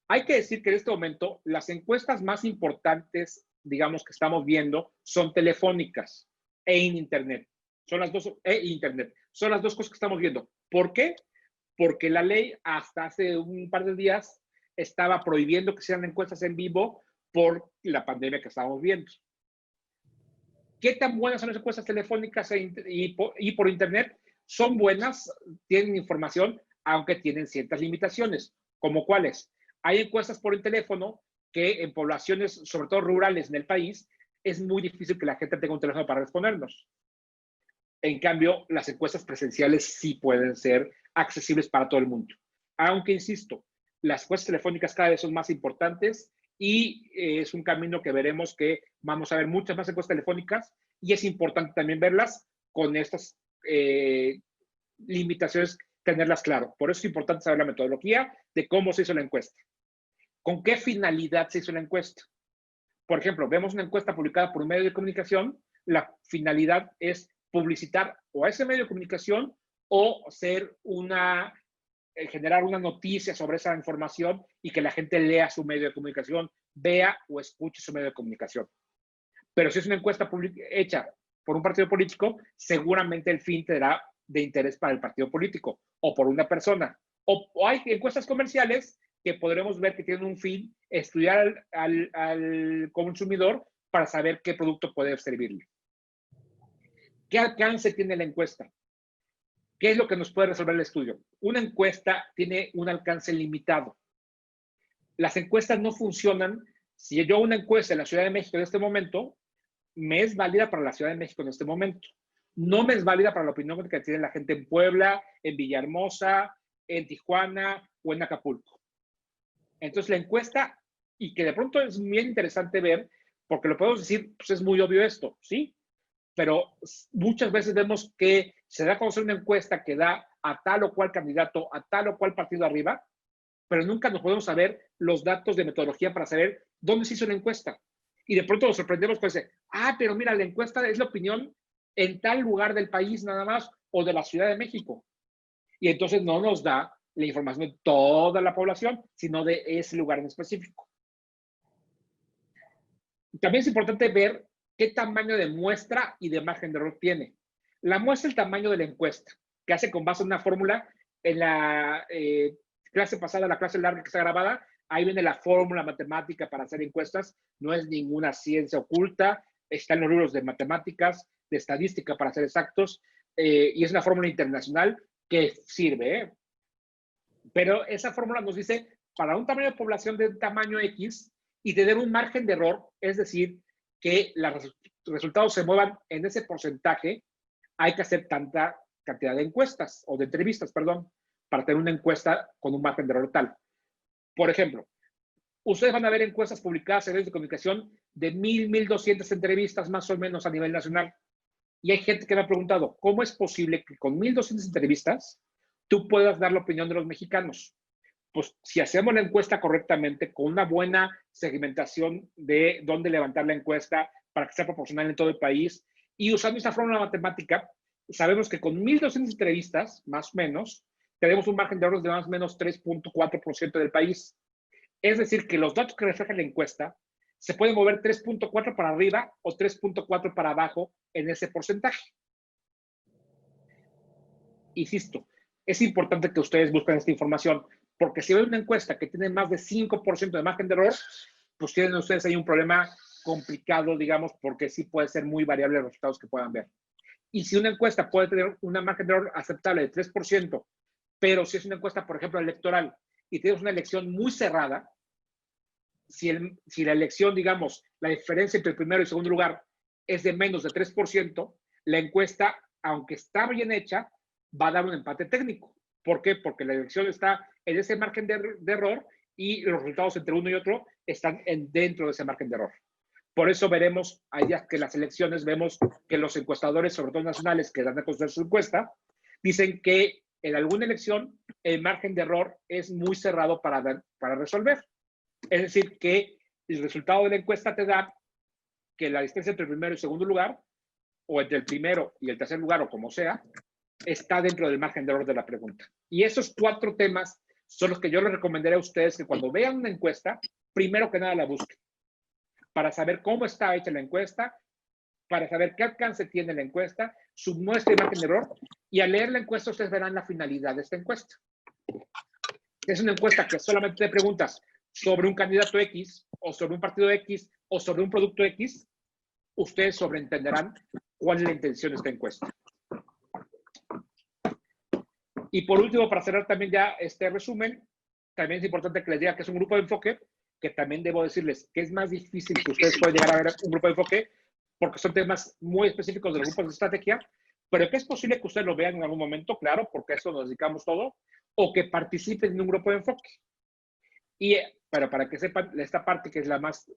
Hay que decir que en este momento las encuestas más importantes, digamos, que estamos viendo son telefónicas e en internet. Son las dos, internet. Son las dos cosas que estamos viendo. ¿Por qué? Porque la ley hasta hace un par de días estaba prohibiendo que se hagan encuestas en vivo por la pandemia que estábamos viendo. ¿Qué tan buenas son las encuestas telefónicas y por internet? Son buenas, tienen información, aunque tienen ciertas limitaciones. ¿Como cuáles? Hay encuestas por el teléfono que en poblaciones, sobre todo rurales en el país, es muy difícil que la gente tenga un teléfono para respondernos. En cambio, las encuestas presenciales sí pueden ser accesibles para todo el mundo. Aunque, insisto, las encuestas telefónicas cada vez son más importantes y es un camino que veremos que vamos a ver muchas más encuestas telefónicas y es importante también verlas con estas limitaciones, tenerlas claro. Por eso es importante saber la metodología de cómo se hizo la encuesta. ¿Con qué finalidad se hizo la encuesta? Por ejemplo, vemos una encuesta publicada por un medio de comunicación, la finalidad es publicitar o a ese medio de comunicación o generar una noticia sobre esa información y que la gente lea su medio de comunicación, vea o escuche su medio de comunicación. Pero si es una encuesta hecha por un partido político, seguramente el fin será de interés para el partido político o por una persona. O hay encuestas comerciales que podremos ver que tienen un fin, estudiar al consumidor para saber qué producto puede servirle. ¿Qué alcance tiene la encuesta? ¿Qué es lo que nos puede resolver el estudio? Una encuesta tiene un alcance limitado. Las encuestas no funcionan. Si yo hago una encuesta en la Ciudad de México en este momento, me es válida para la Ciudad de México en este momento. No me es válida para la opinión que tiene la gente en Puebla, en Villahermosa, en Tijuana o en Acapulco. Entonces la encuesta, y que de pronto es bien interesante ver, porque lo podemos decir, pues es muy obvio esto, ¿sí? Pero muchas veces vemos que se da a conocer una encuesta que da a tal o cual candidato, a tal o cual partido arriba, pero nunca nos podemos saber los datos de metodología para saber dónde se hizo la encuesta. Y de pronto nos sorprendemos con ese, pero mira, la encuesta es la opinión en tal lugar del país nada más, o de la Ciudad de México. Y entonces no nos da la información de toda la población, sino de ese lugar en específico. También es importante ver qué tamaño de muestra y de margen de error tiene. La muestra es el tamaño de la encuesta, que hace con base en una fórmula. En la clase pasada, la clase larga que está grabada, ahí viene la fórmula matemática para hacer encuestas. No es ninguna ciencia oculta. Está en los libros de matemáticas, de estadística para ser exactos, y es una fórmula internacional que sirve. Pero esa fórmula nos dice, para un tamaño de población de tamaño X y tener un margen de error, es decir, que los resultados se muevan en ese porcentaje, hay que hacer tanta cantidad de encuestas, o de entrevistas, perdón, para tener una encuesta con un margen de error tal. Por ejemplo, ustedes van a ver encuestas publicadas en medios de comunicación de 1,200 entrevistas más o menos a nivel nacional. Y hay gente que me ha preguntado, ¿cómo es posible que con 1,200 entrevistas tú puedas dar la opinión de los mexicanos? Pues si hacemos la encuesta correctamente, con una buena segmentación de dónde levantar la encuesta para que sea proporcional en todo el país, y usando esta fórmula matemática, sabemos que con 1,200 entrevistas, más o menos, tenemos un margen de error de más o menos 3.4% del país. Es decir, que los datos que refleja la encuesta se pueden mover 3.4 para arriba o 3.4 para abajo en ese porcentaje. Insisto, es importante que ustedes busquen esta información, porque si ven una encuesta que tiene más de 5% de margen de error, pues tienen ustedes ahí un problema complicado, digamos, porque sí puede ser muy variable los resultados que puedan ver. Y si una encuesta puede tener una margen de error aceptable de 3%, pero si es una encuesta, por ejemplo, electoral, y tenemos una elección muy cerrada, si la elección, digamos, la diferencia entre el primero y el segundo lugar es de menos de 3%, la encuesta, aunque está bien hecha, va a dar un empate técnico. ¿Por qué? Porque la elección está en ese margen de error y los resultados entre uno y otro están dentro de ese margen de error. Por eso veremos, allá que las elecciones, vemos que los encuestadores, sobre todo nacionales, que dan a conocer su encuesta, dicen que en alguna elección el margen de error es muy cerrado para resolver. Es decir, que el resultado de la encuesta te da que la distancia entre el primero y el segundo lugar, o entre el primero y el tercer lugar, o como sea, está dentro del margen de error de la pregunta. Y esos 4 temas son los que yo les recomendaré a ustedes que cuando vean una encuesta, primero que nada la busquen, para saber cómo está hecha la encuesta, para saber qué alcance tiene la encuesta, su muestra y margen de error, y al leer la encuesta ustedes verán la finalidad de esta encuesta. Es una encuesta que solamente te preguntas sobre un candidato X, o sobre un partido X, o sobre un producto X, ustedes sobreentenderán cuál es la intención de esta encuesta. Y por último, para cerrar también ya este resumen, también es importante que les diga que es un grupo de enfoque, que también debo decirles que es más difícil que ustedes puedan llegar a ver un grupo de enfoque, porque son temas muy específicos de los grupos de estrategia, pero que es posible que ustedes lo vean en algún momento, claro, porque a eso nos dedicamos todo, o que participen en un grupo de enfoque. Pero para que sepan, esta parte que es la más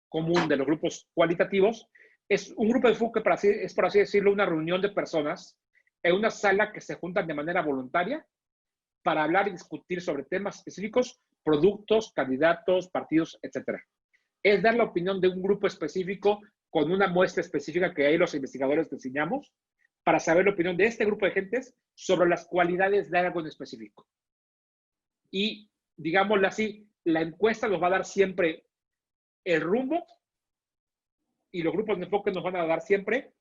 común de los grupos cualitativos, es un grupo de enfoque, es por así decirlo, una reunión de personas en una sala que se juntan de manera voluntaria para hablar y discutir sobre temas específicos, productos, candidatos, partidos, etc. Es dar la opinión de un grupo específico con una muestra específica que ahí los investigadores diseñamos para saber la opinión de este grupo de gentes sobre las cualidades de algo en específico. Y, digámoslo así, la encuesta nos va a dar siempre el rumbo y los grupos de enfoque nos van a dar siempre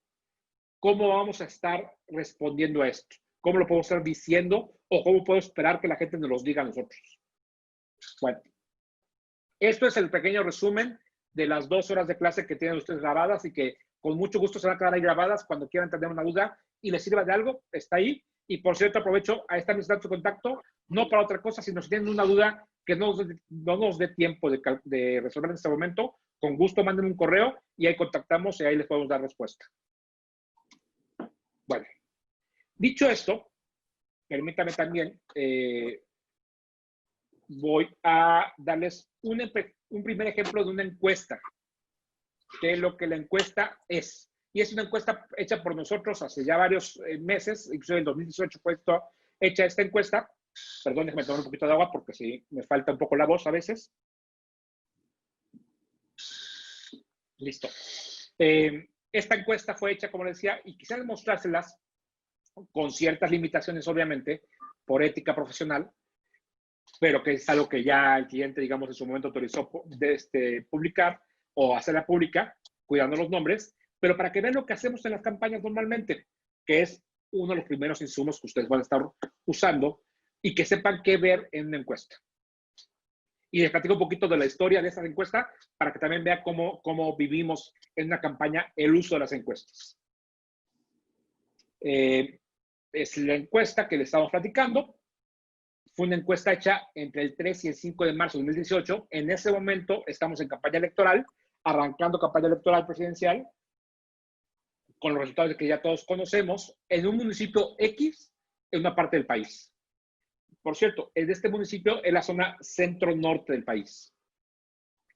cómo vamos a estar respondiendo a esto, cómo lo podemos estar diciendo o cómo puedo esperar que la gente nos los diga a nosotros. Bueno, esto es el pequeño resumen de las 2 horas de clase que tienen ustedes grabadas y que con mucho gusto se van a quedar ahí grabadas cuando quieran tener una duda y les sirva de algo, está ahí. Y por cierto, aprovecho, ahí está mis datos de contacto, no para otra cosa, sino si tienen una duda que no nos dé tiempo de resolver en este momento, con gusto manden un correo y ahí contactamos y ahí les podemos dar respuesta. Bueno, dicho esto, permítame también, voy a darles un primer ejemplo de una encuesta, de lo que la encuesta es. Y es una encuesta hecha por nosotros hace ya varios meses, incluso en 2018 fue hecha esta encuesta. Perdón, déjame tomar un poquito de agua porque sí, me falta un poco la voz a veces. Listo. Esta encuesta fue hecha, como les decía, y quisiera mostrárselas con ciertas limitaciones, obviamente, por ética profesional, pero que es algo que ya el cliente, digamos, en su momento autorizó publicar o hacerla pública, cuidando los nombres, pero para que vean lo que hacemos en las campañas normalmente, que es uno de los primeros insumos que ustedes van a estar usando y que sepan qué ver en una encuesta. Y les platico un poquito de la historia de esa encuesta para que también vean cómo vivimos en una campaña el uso de las encuestas. Es la encuesta que les estamos platicando. Fue una encuesta hecha entre el 3 y el 5 de marzo de 2018. En ese momento estamos en campaña electoral, arrancando campaña electoral presidencial, con los resultados que ya todos conocemos, en un municipio X en una parte del país. Por cierto, en este municipio es la zona centro-norte del país.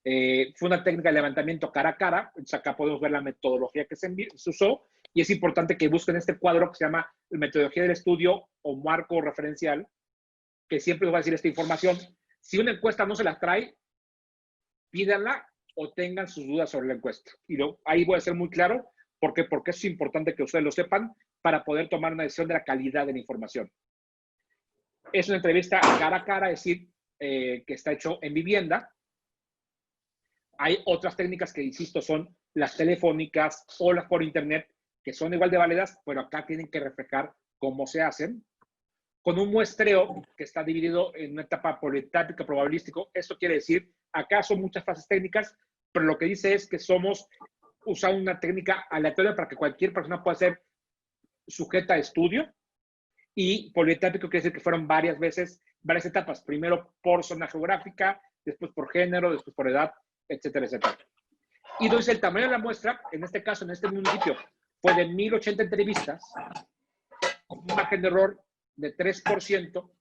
Fue una técnica de levantamiento cara a cara. Acá podemos ver la metodología que se usó y es importante que busquen este cuadro que se llama metodología del estudio o marco referencial, que siempre les va a decir esta información. Si una encuesta no se la trae, pídanla o tengan sus dudas sobre la encuesta. Y ahí voy a ser muy claro porque es importante que ustedes lo sepan para poder tomar una decisión de la calidad de la información. Es una entrevista cara a cara, es decir, que está hecho en vivienda. Hay otras técnicas que, insisto, son las telefónicas o las por internet, que son igual de válidas, pero acá tienen que reflejar cómo se hacen. Con un muestreo que está dividido en una etapa politápica probabilístico. Esto quiere decir, acá son muchas fases técnicas, pero lo que dice es que somos usando una técnica aleatoria para que cualquier persona pueda ser sujeta a estudio. Y polietápico quiere decir que fueron varias etapas. Primero por zona geográfica, después por género, después por edad, etcétera, etcétera. Y entonces el tamaño de la muestra, en este caso, en este municipio, fue de 1,080 entrevistas, con un margen de error de 3%.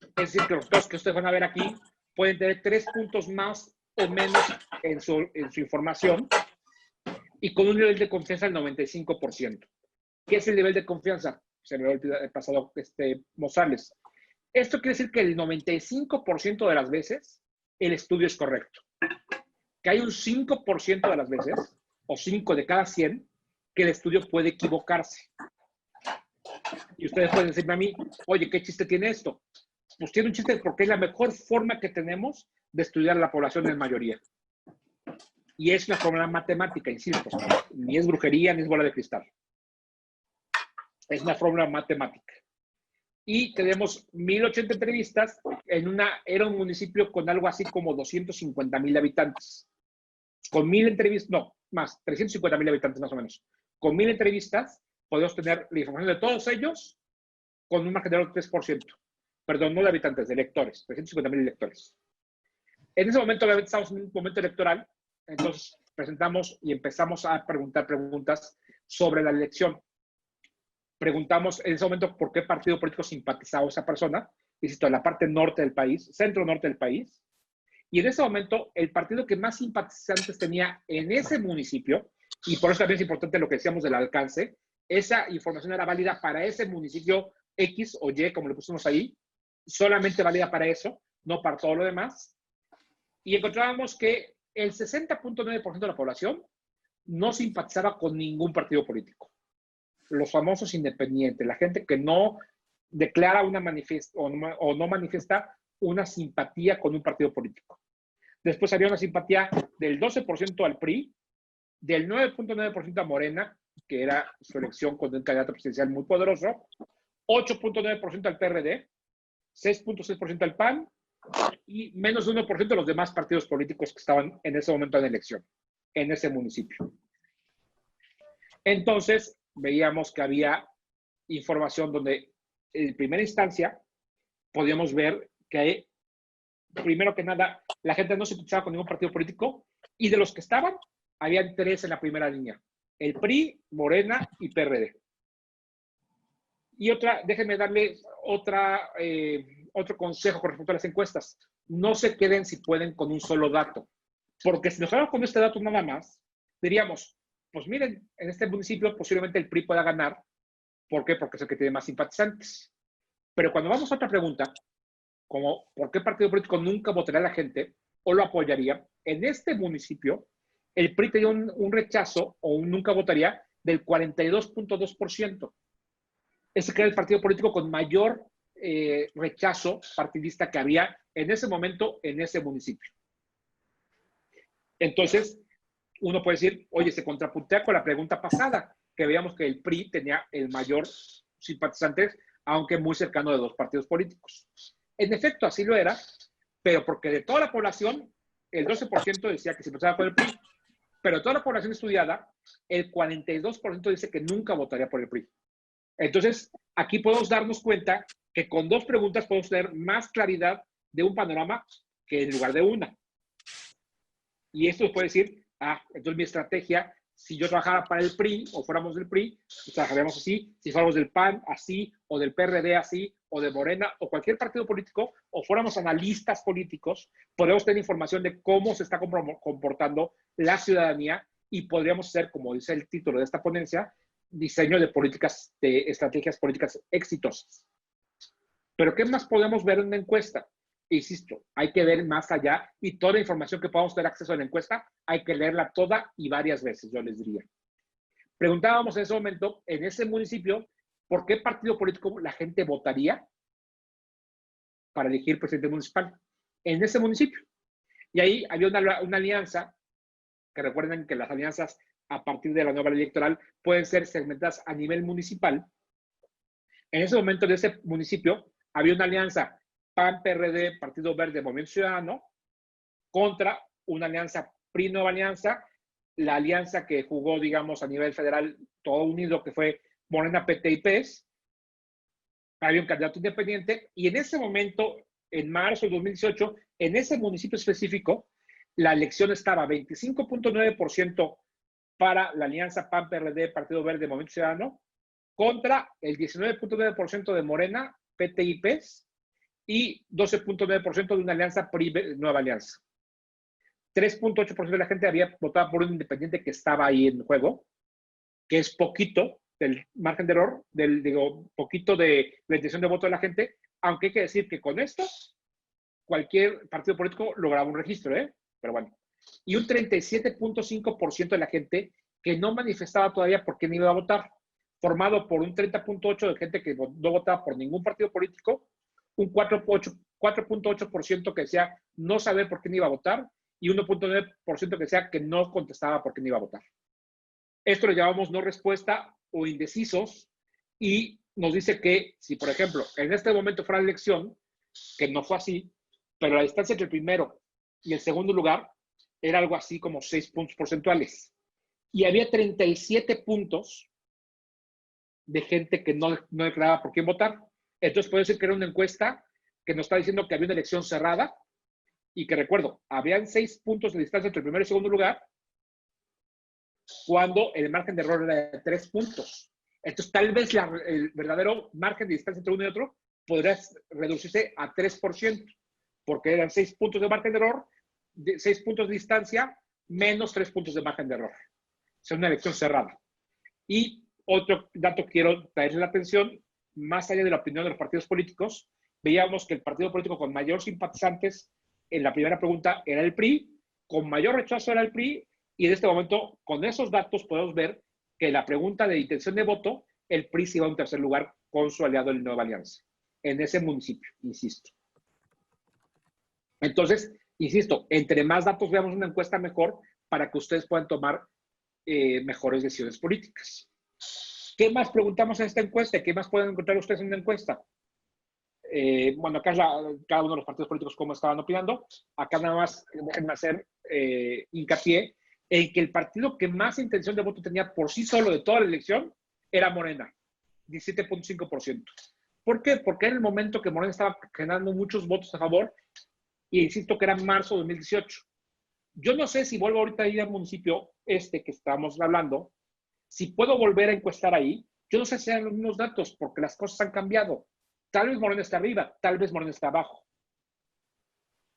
Es decir, que los datos que ustedes van a ver aquí pueden tener 3 puntos más o menos en su información y con un nivel de confianza del 95%. ¿Qué es el nivel de confianza? Se me ha pasado mostrarles. Esto quiere decir que el 95% de las veces el estudio es correcto. Que hay un 5% de las veces, o 5 de cada 100, que el estudio puede equivocarse. Y ustedes pueden decirme a mí, oye, ¿qué chiste tiene esto? Pues tiene un chiste porque es la mejor forma que tenemos de estudiar a la población en mayoría. Y es una fórmula matemática, insisto. Ni es brujería, ni es bola de cristal. Es una fórmula matemática. Y tenemos 1,080 entrevistas era un municipio con algo así como 250,000 habitantes. Con 1,000 entrevistas, no, más, 350,000 habitantes más o menos. Con 1,000 entrevistas podemos tener la información de todos ellos con un margen de error de 3%. Perdón, no de habitantes, de electores, 350,000 electores. En ese momento, obviamente, estamos en un momento electoral, entonces presentamos y empezamos a preguntar preguntas sobre la elección. Preguntamos en ese momento por qué partido político simpatizaba esa persona, insisto, en la parte norte del país, centro-norte del país, y en ese momento el partido que más simpatizantes tenía en ese municipio, y por eso también es importante lo que decíamos del alcance, esa información era válida para ese municipio X o Y, como lo pusimos ahí, solamente válida para eso, no para todo lo demás, y encontrábamos que el 60.9% de la población no simpatizaba con ningún partido político. Los famosos independientes, la gente que no declara o no manifiesta una simpatía con un partido político. Después había una simpatía del 12% al PRI, del 9.9% a Morena, que era su elección con un candidato presidencial muy poderoso, 8.9% al PRD, 6.6% al PAN y menos de 1% de los demás partidos políticos que estaban en ese momento en elección, en ese municipio. Entonces, veíamos que había información donde en primera instancia podíamos ver que, primero que nada, la gente no se implicaba con ningún partido político y de los que estaban, habían 3 en la primera línea. El PRI, Morena y PRD. Y déjenme darle otro consejo con respecto a las encuestas. No se queden, si pueden, con un solo dato. Porque si nos quedamos con este dato nada más, diríamos, pues miren, en este municipio posiblemente el PRI pueda ganar. ¿Por qué? Porque es el que tiene más simpatizantes. Pero cuando vamos a otra pregunta, como ¿por qué partido político nunca votaría a la gente o lo apoyaría? En este municipio, el PRI tenía un rechazo o un nunca votaría del 42.2%. Ese que era el partido político con mayor rechazo partidista que había en ese momento en ese municipio. Entonces, uno puede decir, oye, se contrapuntea con la pregunta pasada, que veíamos que el PRI tenía el mayor simpatizantes, aunque muy cercano de dos partidos políticos. En efecto, así lo era, pero porque de toda la población, el 12% decía que se votaba por el PRI, pero de toda la población estudiada, el 42% dice que nunca votaría por el PRI. Entonces, aquí podemos darnos cuenta que con dos preguntas podemos tener más claridad de un panorama que en lugar de una. Y esto puede decir, entonces mi estrategia, si yo trabajara para el PRI o fuéramos del PRI, pues trabajaríamos así, si fuéramos del PAN así, o del PRD así, o de Morena, o cualquier partido político, o fuéramos analistas políticos, podríamos tener información de cómo se está comportando la ciudadanía y podríamos hacer, como dice el título de esta ponencia, diseño de políticas, de estrategias políticas exitosas. Pero ¿qué más podemos ver en una encuesta? Insisto, hay que ver más allá y toda la información que podamos tener acceso a la encuesta, hay que leerla toda y varias veces, yo les diría. Preguntábamos en ese momento, en ese municipio, ¿por qué partido político la gente votaría para elegir presidente municipal en ese municipio? Y ahí había una alianza, que recuerden que las alianzas a partir de la nueva ley electoral pueden ser segmentadas a nivel municipal. En ese momento de ese municipio había una alianza PAN, PRD, Partido Verde, Movimiento Ciudadano, contra una alianza PRI Nueva Alianza, la alianza que jugó, digamos, a nivel federal, todo unido, que fue Morena, PT y PES. Había un candidato independiente, y en ese momento, en marzo de 2018, en ese municipio específico, la elección estaba 25.9% para la alianza PAN, PRD, Partido Verde, Movimiento Ciudadano, contra el 19.9% de Morena, PT y PES, y 12.9% de una alianza PRI Nueva Alianza. 3.8% de la gente había votado por un independiente que estaba ahí en juego, que es poquito del margen de error, poquito de la intención de voto de la gente, aunque hay que decir que con esto cualquier partido político lograba un registro, pero bueno. Y un 37.5% de la gente que no manifestaba todavía por quién iba a votar, formado por un 30.8% de gente que no votaba por ningún partido político, un 4.8% que decía no saber por quién iba a votar y 1.9% que decía que no contestaba por quién iba a votar. Esto lo llamamos no respuesta o indecisos y nos dice que si, por ejemplo, en este momento fuera la elección, que no fue así, pero la distancia entre el primero y el segundo lugar era algo así como 6 puntos porcentuales. Y había 37 puntos de gente que no declaraba por quién votar. Entonces puede decir que era una encuesta que nos está diciendo que había una elección cerrada y que, recuerdo, habían 6 puntos de distancia entre el primero y segundo lugar cuando el margen de error era de 3 puntos. Entonces tal vez el verdadero margen de distancia entre uno y otro podría reducirse a 3%, porque eran 6 puntos de margen de error, 6 puntos de distancia menos 3 puntos de margen de error. Es una elección cerrada. Y otro dato que quiero traerle la atención, más allá de la opinión de los partidos políticos, veíamos que el partido político con mayor simpatizantes en la primera pregunta era el PRI, con mayor rechazo era el PRI, y en este momento, con esos datos, podemos ver que la pregunta de intención de voto, el PRI se iba a un tercer lugar con su aliado en Nueva Alianza, en ese municipio, insisto. Entonces, insisto, entre más datos veamos una encuesta, mejor, para que ustedes puedan tomar mejores decisiones políticas. ¿Qué más preguntamos en esta encuesta? ¿Qué más pueden encontrar ustedes en una encuesta? Bueno, acá es cada uno de los partidos políticos cómo estaban opinando. Acá nada más en hacer hincapié en que el partido que más intención de voto tenía por sí solo de toda la elección era Morena, 17.5%. ¿Por qué? Porque era el momento que Morena estaba generando muchos votos a favor y insisto que era marzo de 2018. Yo no sé si vuelvo ahorita a ir al municipio que estamos hablando, si puedo volver a encuestar ahí. Yo no sé si sean los mismos datos porque las cosas han cambiado. Tal vez Morena está arriba, tal vez Morena está abajo.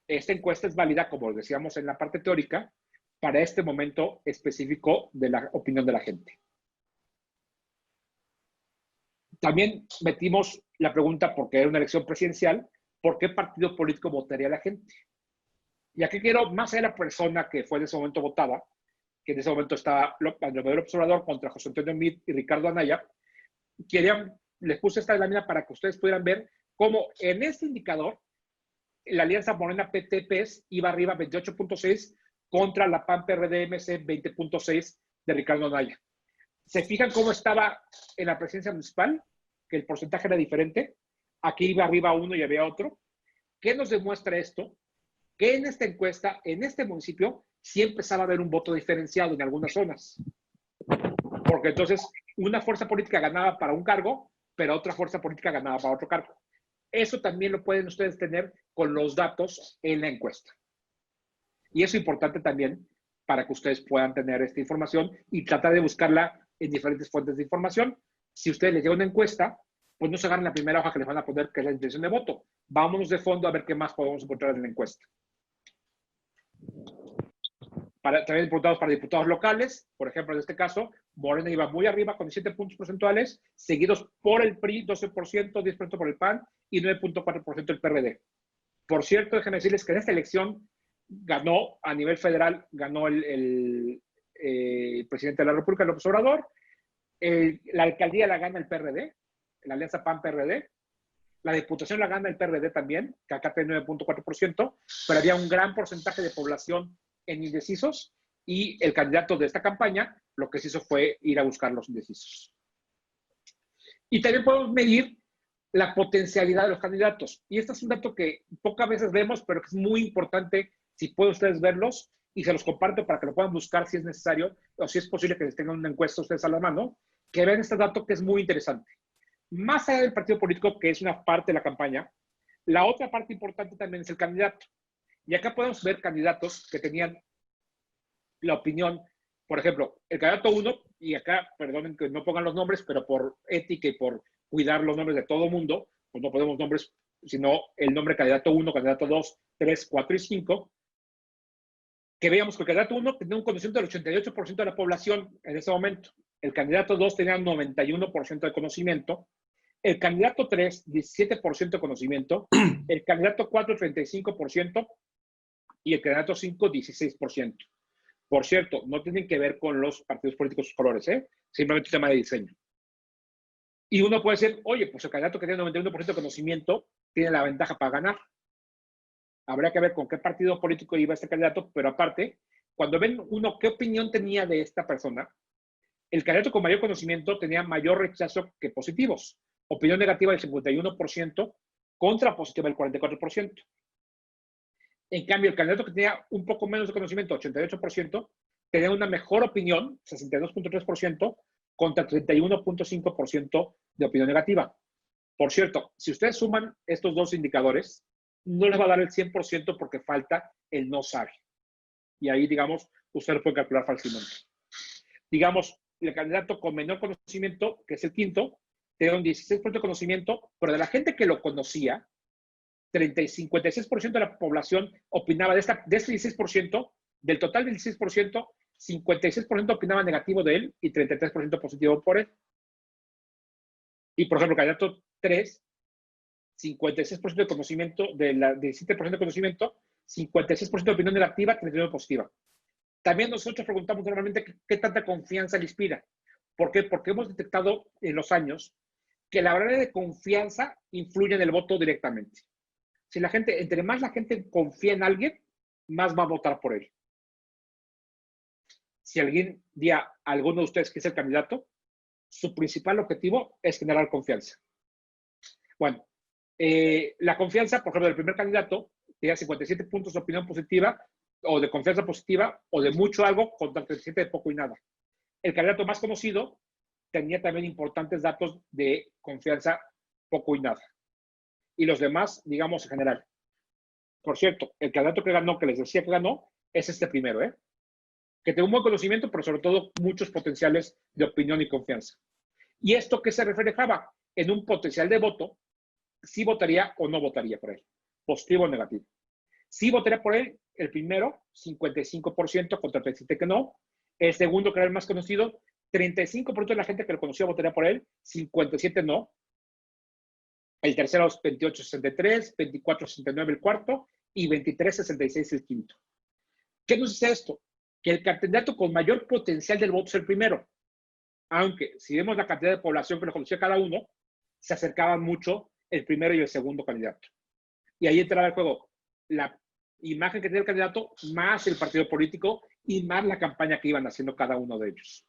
Esta encuesta es válida, como decíamos en la parte teórica, para este momento específico de la opinión de la gente. También metimos la pregunta, porque era una elección presidencial, ¿por qué partido político votaría la gente? Y aquí quiero, más allá de la persona que fue en ese momento votada, que en ese momento estaba Andrés Manuel López Obrador contra José Antonio Meade y Ricardo Anaya, les puse esta lámina para que ustedes pudieran ver cómo en este indicador la alianza Morena PT-PES iba arriba 28.6 contra la PAN-PRD-MC 20.6 de Ricardo Anaya. ¿Se fijan cómo estaba en la presidencia municipal? Que el porcentaje era diferente. Aquí iba arriba uno y había otro. ¿Qué nos demuestra esto? Que en esta encuesta, en este municipio, sí empezaba a haber un voto diferenciado en algunas zonas. Porque entonces una fuerza política ganaba para un cargo, pero otra fuerza política ganaba para otro cargo. Eso también lo pueden ustedes tener con los datos en la encuesta. Y eso es importante también para que ustedes puedan tener esta información y tratar de buscarla en diferentes fuentes de información. Si ustedes les llega una encuesta, pues no se agarren la primera hoja que les van a poner, que es la intención de voto. Vámonos de fondo a ver qué más podemos encontrar en la encuesta. También diputados para diputados locales, por ejemplo, en este caso, Morena iba muy arriba con 17 puntos porcentuales, seguidos por el PRI, 12%, 10% por el PAN y 9.4% el PRD. Por cierto, déjenme decirles que en esta elección ganó a nivel federal, ganó el presidente de la República, López Obrador. La alcaldía la gana el PRD, la alianza PAN-PRD. La diputación la gana el PRD también, que acá tiene 9.4%, pero había un gran porcentaje de población en indecisos y el candidato de esta campaña lo que se hizo fue ir a buscar los indecisos. Y también podemos medir la potencialidad de los candidatos. Y este es un dato que pocas veces vemos, pero que es muy importante si pueden ustedes verlos, y se los comparto para que lo puedan buscar si es necesario o si es posible que les tengan una encuesta ustedes a la mano, que vean este dato que es muy interesante. Más allá del partido político, que es una parte de la campaña, la otra parte importante también es el candidato. Y acá podemos ver candidatos que tenían la opinión, por ejemplo, el candidato 1, y acá, perdonen que no pongan los nombres, pero por ética y por cuidar los nombres de todo mundo, pues no ponemos nombres, sino el nombre candidato 1, candidato 2, 3, 4 y 5, que veíamos que el candidato 1 tenía un conocimiento del 88% de la población en ese momento. El candidato 2 tenía 91% de conocimiento. El candidato 3, 17% de conocimiento. El candidato 4, 35%. Y el candidato 5, 16%. Por cierto, no tienen que ver con los partidos políticos sus colores, simplemente un tema de diseño. Y uno puede decir, oye, pues el candidato que tiene 91% de conocimiento tiene la ventaja para ganar. Habría que ver con qué partido político iba este candidato, pero aparte, cuando ven uno qué opinión tenía de esta persona, el candidato con mayor conocimiento tenía mayor rechazo que positivos. Opinión negativa del 51% contra positiva del 44%. En cambio, el candidato que tenía un poco menos de conocimiento, 88%, tenía una mejor opinión, 62.3%, contra 31.5% de opinión negativa. Por cierto, si ustedes suman estos dos indicadores, no les va a dar el 100% porque falta el no sabe. Y ahí, digamos, usted lo puede calcular fácilmente. Digamos, el candidato con menor conocimiento, que es el quinto, tenía un 16% de conocimiento, pero de la gente que lo conocía, 56% de la población opinaba de este 16%, del total del 16%, 56% opinaba negativo de él y 33% positivo por él. Y, por ejemplo, el candidato 3, 56% de conocimiento, de 17% de conocimiento, 56% de opinión negativa, 39% positiva. También nosotros preguntamos normalmente qué tanta confianza le inspira. ¿Por qué? Porque hemos detectado en los años que la variable de confianza influye en el voto directamente. Si la gente, entre más la gente confía en alguien, más va a votar por él. Si alguien día a alguno de ustedes que es el candidato, su principal objetivo es generar confianza. Bueno, la confianza, por ejemplo, del primer candidato, tenía 57 puntos de opinión positiva, o de confianza positiva, o de mucho algo, contra 37 de poco y nada. El candidato más conocido tenía también importantes datos de confianza, poco y nada. Y los demás, digamos, en general. Por cierto, el candidato que ganó, que les decía que ganó, es este primero, que tiene un buen conocimiento, pero sobre todo muchos potenciales de opinión y confianza. ¿Y esto qué se reflejaba? En un potencial de voto, si votaría o no votaría por él, positivo o negativo. Si votaría por él, el primero, 55% contra 37% que no. El segundo, que era el más conocido, 35% de la gente que lo conocía votaría por él, 57% no. El tercero, 28-63, 24-69 el cuarto y 23-66 el quinto. ¿Qué nos dice esto? que el candidato con mayor potencial del voto es el primero. Aunque, si vemos la cantidad de población que lo conocía cada uno, se acercaban mucho el primero y el segundo candidato. Y ahí entraba el juego la imagen que tiene el candidato, más el partido político y más la campaña que iban haciendo cada uno de ellos.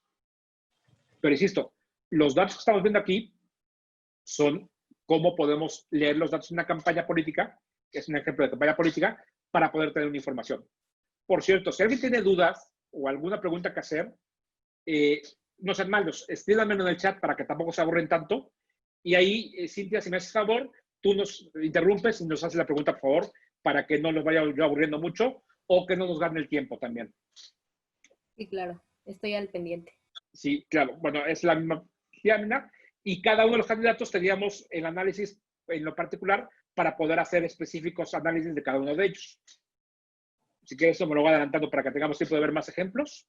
Pero insisto, los datos que estamos viendo aquí son cómo podemos leer los datos de una campaña política, que es un ejemplo de campaña política, para poder tener una información. Por cierto, si alguien tiene dudas o alguna pregunta que hacer, no sean malos, escríbanme en el chat para que tampoco se aburren tanto. Y ahí, Cintia, si me haces favor, tú nos interrumpes y nos haces la pregunta, por favor, para que no los vaya yo aburriendo mucho o que no nos gane el tiempo también. Sí, claro, estoy al pendiente. Sí, claro. Bueno, es la misma lámina y cada uno de los candidatos teníamos el análisis en lo particular para poder hacer específicos análisis de cada uno de ellos. Si quieres, eso me lo voy adelantando para que tengamos tiempo de ver más ejemplos.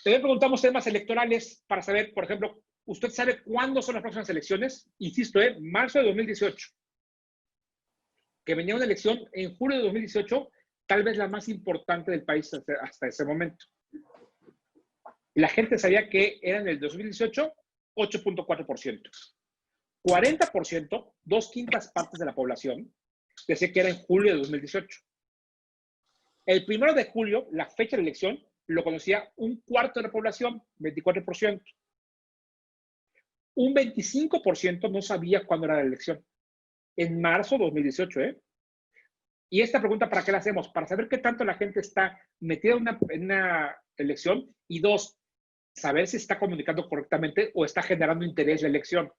También preguntamos temas electorales para saber, por ejemplo, ¿usted sabe cuándo son las próximas elecciones? Insisto, marzo de 2018. Que venía una elección en julio de 2018, tal vez la más importante del país hasta ese momento. La gente sabía que era en el 2018, 8.4%. 40%, 2/5 partes de la población, decía que era en julio de 2018. El 1 de julio, la fecha de la elección, lo conocía 1/4 de la población, 24%. Un 25% no sabía cuándo era la elección. En marzo de 2018, Y esta pregunta, ¿para qué la hacemos? Para saber qué tanto la gente está metida en una elección y dos, saber si está comunicando correctamente o está generando interés la elección.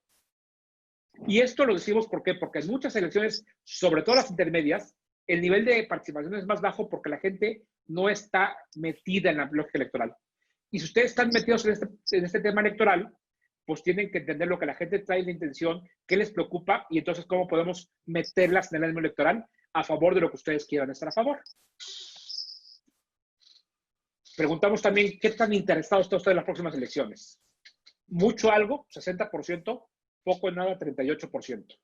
Y esto lo decimos ¿por qué? Porque en muchas elecciones, sobre todo las intermedias, el nivel de participación es más bajo porque la gente no está metida en la lógica electoral. Y si ustedes están metidos en este tema electoral, pues tienen que entender lo que la gente trae la intención, qué les preocupa y entonces cómo podemos meterlas en el ánimo electoral a favor de lo que ustedes quieran estar a favor. Preguntamos también qué tan interesado está usted en las próximas elecciones. Mucho algo, 60%, poco en nada, 38%.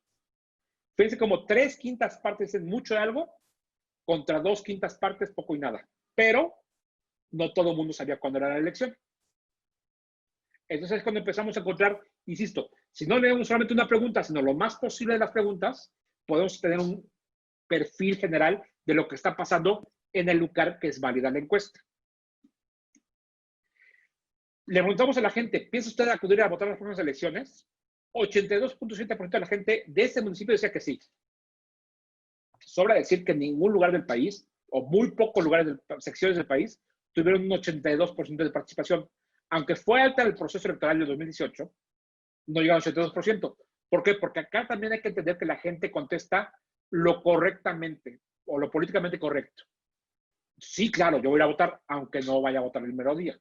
Fíjense como 3/5 partes en mucho algo contra 2/5 partes, poco y nada. Pero no todo el mundo sabía cuándo era la elección. Entonces es cuando empezamos a encontrar, insisto, si no leemos solamente una pregunta, sino lo más posible de las preguntas, podemos tener un perfil general de lo que está pasando en el lugar que es válida la encuesta. Le preguntamos a la gente, ¿piensa usted acudir a votar en las próximas elecciones? 82.7% de la gente de ese municipio decía que sí. Sobra decir que en ningún lugar del país, o muy pocos lugares, secciones del país, tuvieron un 82% de participación. Aunque fue alta el proceso electoral de 2018, no llegaron al 82%. ¿Por qué? Porque acá también hay que entender que la gente contesta lo correctamente o lo políticamente correcto. Sí, claro, yo voy a ir a votar, aunque no vaya a votar el mero día.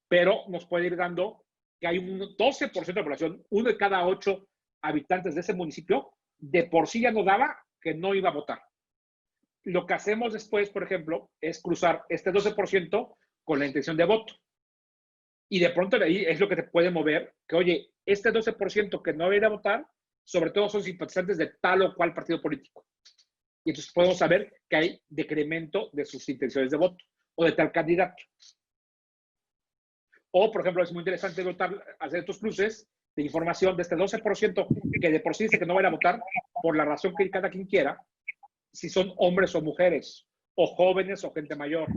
Pero nos puede ir dando que hay un 12% de la población, 1 de cada 8 habitantes de ese municipio, de por sí ya nos daba que no iba a votar. Lo que hacemos después, por ejemplo, es cruzar este 12% con la intención de voto. Y de pronto de ahí es lo que te puede mover, que oye, este 12% que no va a ir a votar, sobre todo son simpatizantes de tal o cual partido político. Y entonces podemos saber que hay decremento de sus intenciones de voto o de tal candidato. O, por ejemplo, es muy interesante votar, hacer estos cruces de información de este 12% que de por sí dice que no va a ir a votar por la razón que cada quien quiera, si son hombres o mujeres, o jóvenes o gente mayor,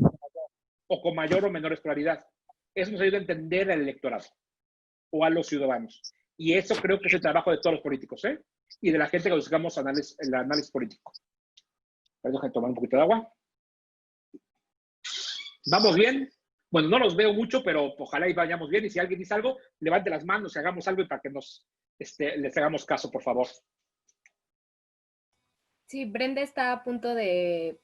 o con mayor o menor escolaridad. Eso nos ayuda a entender al electorado o a los ciudadanos. Y eso creo que es el trabajo de todos los políticos, y de la gente que buscamos el análisis político. Déjenme tomar un poquito de agua. ¿Vamos bien? Bueno, no los veo mucho, pero ojalá y vayamos bien. Y si alguien dice algo, levante las manos y hagamos algo y para que les hagamos caso, por favor. Sí, Brenda está a punto de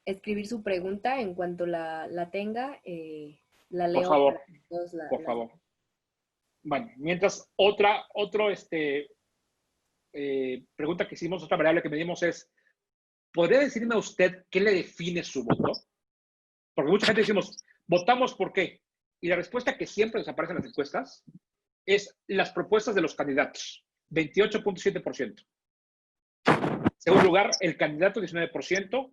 escribir su pregunta. En cuanto la tenga, la leo. Por favor, por favor. Bueno, mientras pregunta que hicimos, otra variable que medimos es, ¿podría decirme a usted qué le define su voto? Porque mucha gente decimos, ¿votamos por qué? Y la respuesta que siempre nos aparece en las encuestas es las propuestas de los candidatos, 28.7%. Segundo lugar, el candidato, 19%.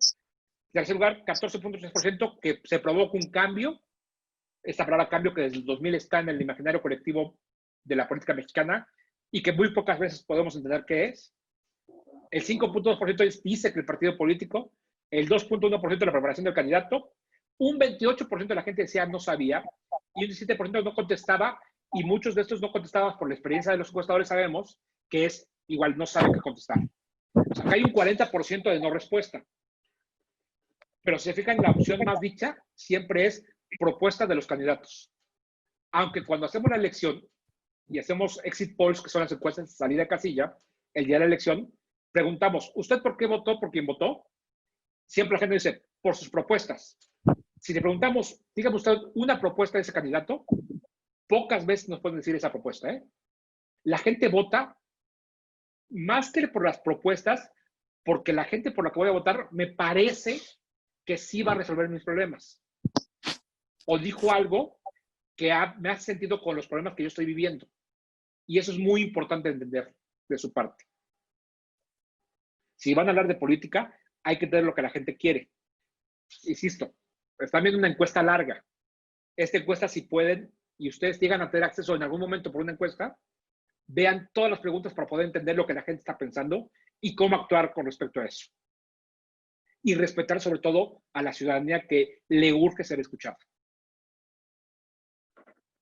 En tercer lugar, 14.3% que se provoca un cambio. Esta palabra cambio que desde el 2000 está en el imaginario colectivo de la política mexicana y que muy pocas veces podemos entender qué es. El 5.2% dice que el partido político, el 2.1% la preparación del candidato, un 28% de la gente decía no sabía y un 17% no contestaba, y muchos de estos no contestaban por la experiencia de los encuestadores, sabemos que es igual no saben qué contestar. O sea, acá hay un 40% de no respuesta. Pero si se fijan, la opción más dicha siempre es propuesta de los candidatos. Aunque cuando hacemos la elección y hacemos exit polls, que son las encuestas de salida de casilla, el día de la elección, preguntamos, ¿usted por qué votó? ¿Por quién votó? Siempre la gente dice, por sus propuestas. Si le preguntamos, dígame usted una propuesta de ese candidato, pocas veces nos pueden decir esa propuesta, ¿eh? La gente vota más que por las propuestas, porque la gente por la que voy a votar me parece que sí va a resolver mis problemas. O dijo algo que me hace sentido con los problemas que yo estoy viviendo. Y eso es muy importante entender de su parte. Si van a hablar de política, hay que tener lo que la gente quiere. Insisto, están viendo una encuesta larga. Esta encuesta, si pueden, y ustedes llegan a tener acceso en algún momento por una encuesta, vean todas las preguntas para poder entender lo que la gente está pensando y cómo actuar con respecto a eso. Y respetar sobre todo a la ciudadanía que le urge ser escuchada.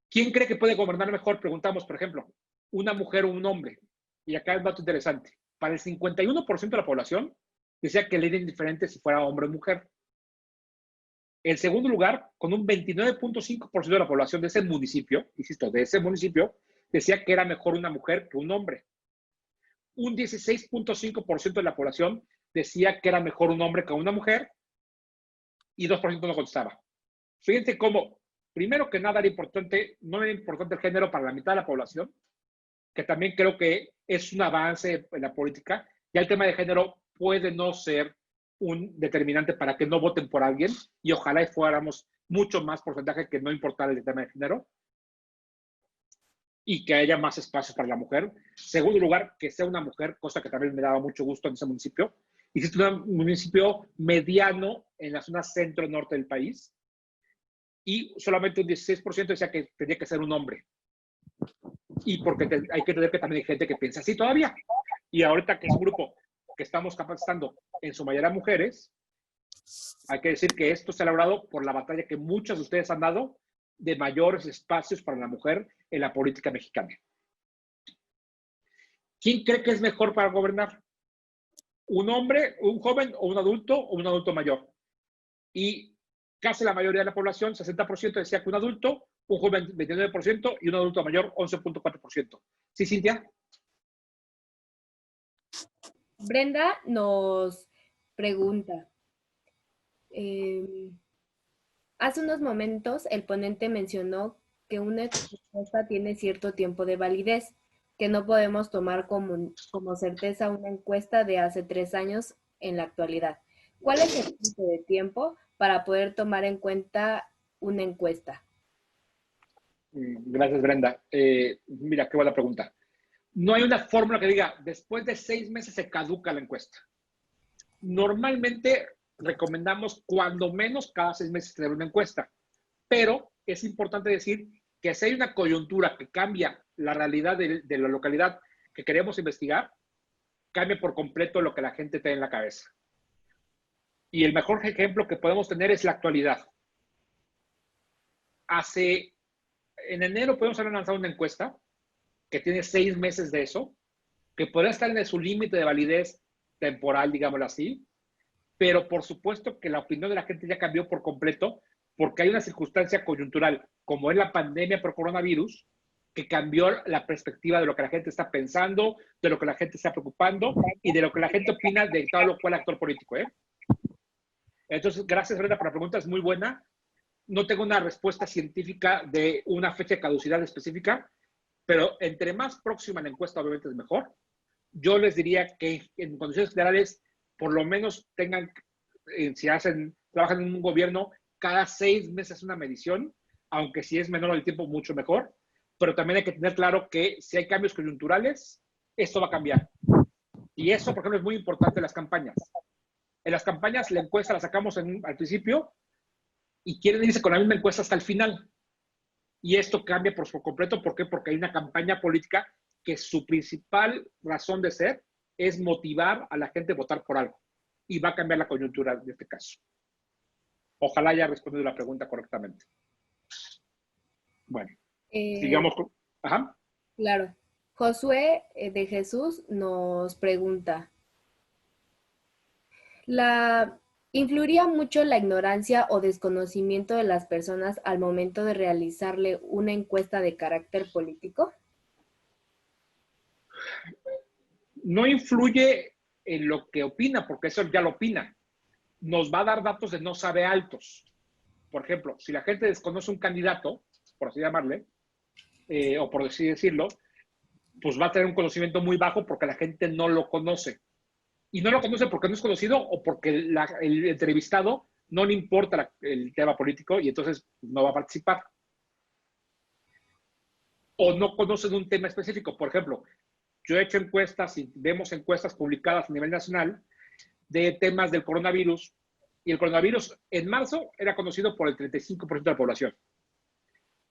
¿Quién cree que puede gobernar mejor? Preguntamos, por ejemplo, una mujer o un hombre. Y acá es un dato interesante. Para el 51% de la población decía que le era indiferente si fuera hombre o mujer. El segundo lugar, con un 29.5% de la población de ese municipio, insisto, de ese municipio, decía que era mejor una mujer que un hombre. Un 16.5% de la población decía que era mejor un hombre que una mujer y 2% no contestaba. Fíjense cómo, primero que nada, no era importante el género para la mitad de la población, que también creo que es un avance en la política. Ya el tema de género puede no ser un determinante para que no voten por alguien y ojalá fuéramos mucho más porcentaje que no importara el tema de género y que haya más espacios para la mujer. Segundo lugar, que sea una mujer, cosa que también me daba mucho gusto en ese municipio. Y es un municipio mediano en la zona centro-norte del país y solamente un 16% decía que tenía que ser un hombre. Y porque hay que entender que también hay gente que piensa así todavía. Y ahorita que es un grupo que estamos capacitando en su mayoría mujeres, hay que decir que esto se ha logrado por la batalla que muchos de ustedes han dado de mayores espacios para la mujer en la política mexicana. ¿Quién cree que es mejor para gobernar? ¿Un hombre, un joven o un adulto mayor? Y casi la mayoría de la población, 60%, decía que un adulto, un joven 29% y un adulto mayor 11.4%. ¿Sí, Cintia? Brenda nos pregunta, hace unos momentos el ponente mencionó que una respuesta tiene cierto tiempo de validez, que no podemos tomar como certeza una encuesta de hace 3 años en la actualidad. ¿Cuál es el límite de tiempo para poder tomar en cuenta una encuesta? Gracias, Brenda. Mira, qué buena pregunta. No hay una fórmula que diga, después de 6 meses se caduca la encuesta. Normalmente recomendamos cuando menos cada 6 meses tener una encuesta, pero es importante decir que si hay una coyuntura que cambia la realidad de la localidad que queremos investigar, cambia por completo lo que la gente tiene en la cabeza. Y el mejor ejemplo que podemos tener es la actualidad. En enero podemos haber lanzado una encuesta que tiene 6 meses de eso, que podría estar en su límite de validez temporal, digámoslo así, pero por supuesto que la opinión de la gente ya cambió por completo porque hay una circunstancia coyuntural, como es la pandemia por coronavirus, que cambió la perspectiva de lo que la gente está pensando, de lo que la gente está preocupando y de lo que la gente opina de todo lo cual actor político, ¿eh? Entonces, gracias, Brenda, por la pregunta, es muy buena. No tengo una respuesta científica de una fecha de caducidad específica, pero entre más próxima la encuesta, obviamente es mejor. Yo les diría que en condiciones generales, por lo menos tengan, si trabajan en un gobierno, cada 6 meses una medición, aunque si es menor el tiempo, mucho mejor. Pero también hay que tener claro que si hay cambios coyunturales, esto va a cambiar. Y eso, por ejemplo, es muy importante en las campañas. En las campañas la encuesta la sacamos al principio y quieren irse con la misma encuesta hasta el final. Y esto cambia por completo. ¿Por qué? Porque hay una campaña política que su principal razón de ser es motivar a la gente a votar por algo. Y va a cambiar la coyuntura de este caso. Ojalá haya respondido la pregunta correctamente. Bueno, sigamos con... Ajá. Claro. Josué de Jesús nos pregunta, ¿influiría mucho la ignorancia o desconocimiento de las personas al momento de realizarle una encuesta de carácter político? No influye en lo que opina, porque eso ya lo opina. Nos va a dar datos de no sabe altos. Por ejemplo, si la gente desconoce un candidato, por así llamarle, o por así decirlo, pues va a tener un conocimiento muy bajo porque la gente no lo conoce. Y no lo conoce porque no es conocido o porque el entrevistado no le importa el tema político y entonces no va a participar. O no conocen un tema específico. Por ejemplo, yo he hecho encuestas y vemos encuestas publicadas a nivel nacional de temas del coronavirus, y el coronavirus en marzo era conocido por el 35% de la población.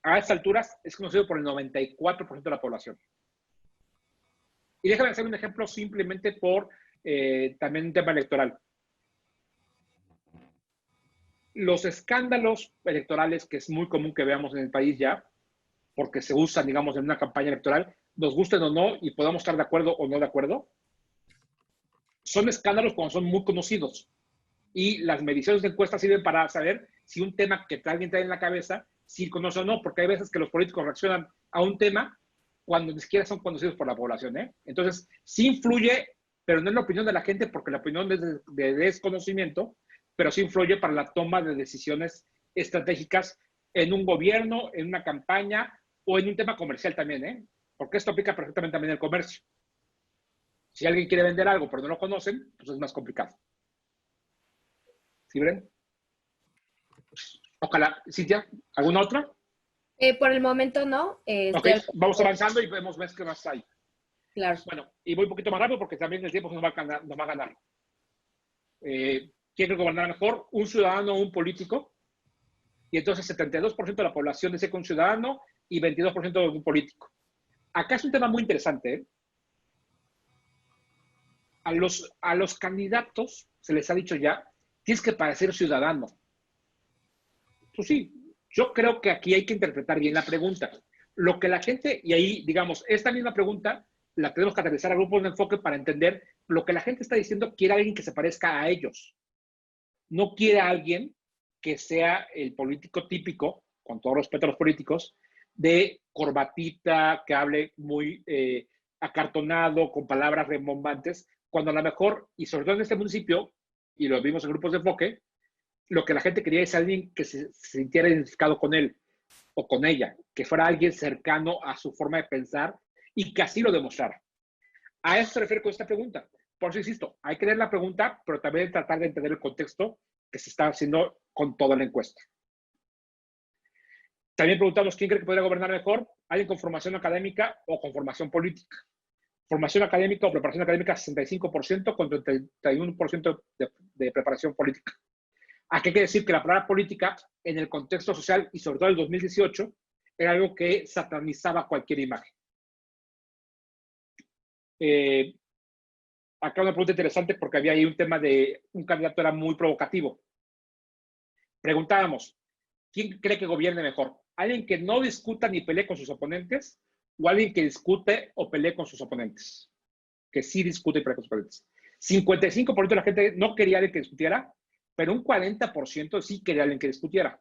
A estas alturas es conocido por el 94% de la población. Y déjame hacer un ejemplo simplemente por también un tema electoral. Los escándalos electorales, que es muy común que veamos en el país ya, porque se usan, digamos, en una campaña electoral, nos gusten o no, y podamos estar de acuerdo o no de acuerdo, son escándalos cuando son muy conocidos. Y las mediciones de encuestas sirven para saber si un tema que alguien trae en la cabeza, si conoce o no, porque hay veces que los políticos reaccionan a un tema cuando ni siquiera son conocidos por la población, ¿eh? Entonces, sí influye, pero no es la opinión de la gente, porque la opinión es de desconocimiento, pero sí influye para la toma de decisiones estratégicas en un gobierno, en una campaña o en un tema comercial también, ¿eh? Porque esto aplica perfectamente también al comercio. Si alguien quiere vender algo pero no lo conocen, pues es más complicado. ¿Sí ven? Ojalá. Cintia, ¿alguna otra? Por el momento no. Ok, vamos avanzando y vemos qué más hay. Claro. Bueno, y voy un poquito más rápido porque también el tiempo nos va a ganar. ¿Quién quiere gobernar mejor? ¿Un ciudadano o un político? Y entonces 72% de la población dice que un ciudadano y 22% de un político. Acá es un tema muy interesante, ¿eh? A los candidatos se les ha dicho ya, tienes que parecer ciudadano. Pues sí, yo creo que aquí hay que interpretar bien la pregunta. Lo que la gente, y ahí, digamos, esta misma pregunta la tenemos que aterrizar a grupos de enfoque para entender lo que la gente está diciendo. Quiere a alguien que se parezca a ellos. No quiere a alguien que sea el político típico, con todo respeto a los políticos, de corbatita, que hable muy acartonado, con palabras rimbombantes, cuando a lo mejor, y sobre todo en este municipio, y lo vimos en grupos de enfoque, lo que la gente quería es alguien que se sintiera identificado con él o con ella, que fuera alguien cercano a su forma de pensar y que así lo demostrara. A eso se refiere con esta pregunta. Por eso insisto, hay que leer la pregunta, pero también tratar de entender el contexto que se está haciendo con toda la encuesta. También preguntamos quién cree que podría gobernar mejor, alguien con formación académica o con formación política. Formación académica o preparación académica 65% contra 31% de preparación política. ¿A qué quiere decir? Que la palabra política en el contexto social y sobre todo en el 2018 era algo que satanizaba cualquier imagen. Acá una pregunta interesante porque había ahí un tema de un candidato era muy provocativo. Preguntábamos, ¿quién cree que gobierne mejor? ¿Alguien que no discuta ni pelee con sus oponentes o alguien que discute o pelee con sus oponentes? Que sí discute y pelee con sus oponentes. 55% de la gente no quería alguien que discutiera, pero un 40% sí quería alguien que discutiera.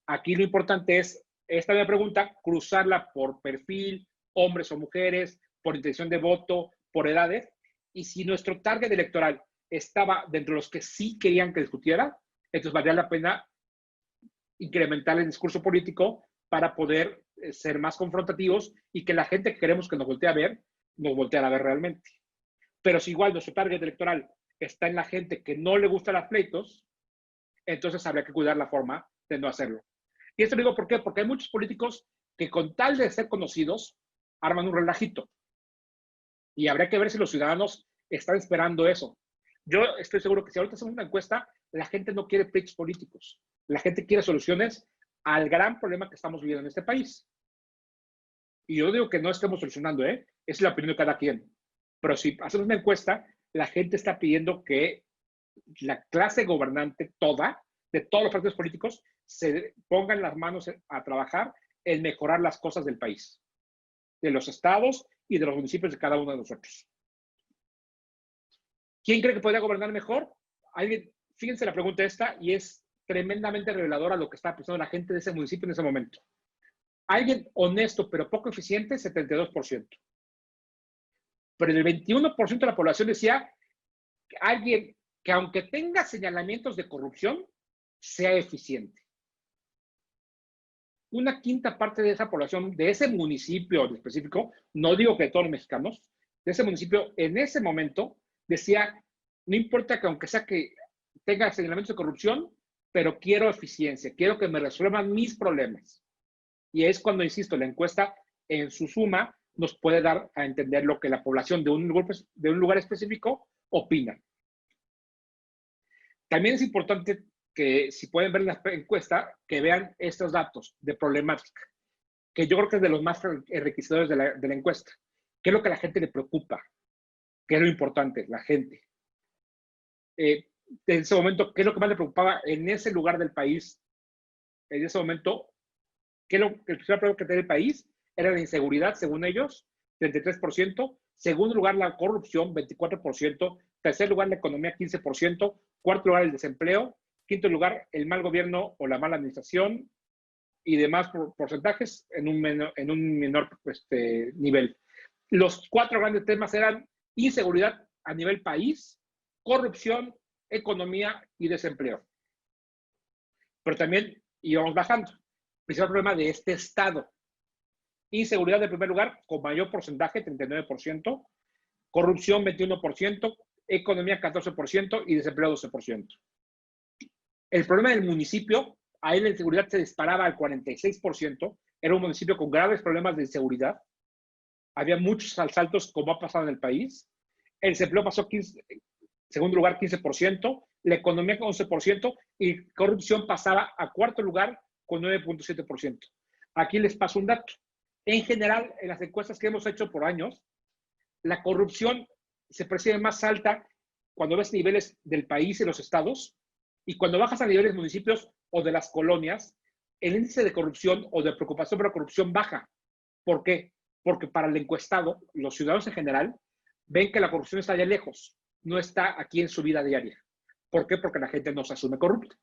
Aquí lo importante es, esta misma pregunta, cruzarla por perfil, hombres o mujeres, por intención de voto, por edades, y si nuestro target electoral estaba dentro de los que sí querían que discutiera, entonces valdría la pena incrementar el discurso político para poder ser más confrontativos y que la gente que queremos que nos voltee a ver, nos voltee a ver realmente. Pero si igual nuestro target electoral está en la gente que no le gustan los pleitos, entonces habría que cuidar la forma de no hacerlo. Y esto lo digo ¿por qué? Porque hay muchos políticos que con tal de ser conocidos, arman un relajito. Y habría que ver si los ciudadanos están esperando eso. Yo estoy seguro que si ahorita hacemos una encuesta, la gente no quiere pleitos políticos. La gente quiere soluciones al gran problema que estamos viviendo en este país. Y yo digo que no estemos solucionando, ¿eh? Es la opinión de cada quien. Pero si hacemos una encuesta, la gente está pidiendo que la clase gobernante toda, de todos los partidos políticos, se pongan las manos a trabajar en mejorar las cosas del país, de los estados y de los municipios de cada uno de nosotros. ¿Quién cree que podría gobernar mejor? Alguien, fíjense la pregunta esta, y es tremendamente reveladora lo que está pensando la gente de ese municipio en ese momento. Alguien honesto pero poco eficiente, 72%. Pero el 21% de la población decía que alguien que aunque tenga señalamientos de corrupción, sea eficiente. Una quinta parte de esa población, de ese municipio en específico, no digo que de todos los mexicanos, de ese municipio en ese momento decía, no importa que aunque sea que tenga señalamientos de corrupción, pero quiero eficiencia, quiero que me resuelvan mis problemas. Y es cuando, insisto, la encuesta en su suma nos puede dar a entender lo que la población de un lugar específico opina. También es importante que, si pueden ver la encuesta, que vean estos datos de problemática, que yo creo que es de los más enriquecedores de la encuesta. ¿Qué es lo que a la gente le preocupa? ¿Qué es lo importante? La gente. En ese momento, ¿qué es lo que más le preocupaba en ese lugar del país? En ese momento, ¿qué es lo que el principal problema que tenía el país? Era la inseguridad, según ellos, 33%. Segundo lugar, la corrupción, 24%. Tercer lugar, la economía, 15%. Cuarto lugar, el desempleo. Quinto lugar, el mal gobierno o la mala administración. Y demás porcentajes en un menor nivel. Los cuatro grandes temas eran inseguridad a nivel país, corrupción, economía y desempleo. Pero también íbamos bajando. Principal problema de este estado. Inseguridad en primer lugar, con mayor porcentaje, 39%. Corrupción, 21%. Economía, 14%. Y desempleo, 12%. El problema del municipio, ahí la inseguridad se disparaba al 46%. Era un municipio con graves problemas de inseguridad. Había muchos asaltos, como ha pasado en el país. El desempleo pasó segundo lugar, 15%. La economía, 11%. Y corrupción pasaba a cuarto lugar, con 9.7%. Aquí les paso un dato. En general, en las encuestas que hemos hecho por años, la corrupción se percibe más alta cuando ves niveles del país y los estados, y cuando bajas a niveles municipios o de las colonias, el índice de corrupción o de preocupación por la corrupción baja. ¿Por qué? Porque para el encuestado, los ciudadanos en general, ven que la corrupción está allá lejos, no está aquí en su vida diaria. ¿Por qué? Porque la gente no se asume corrupta.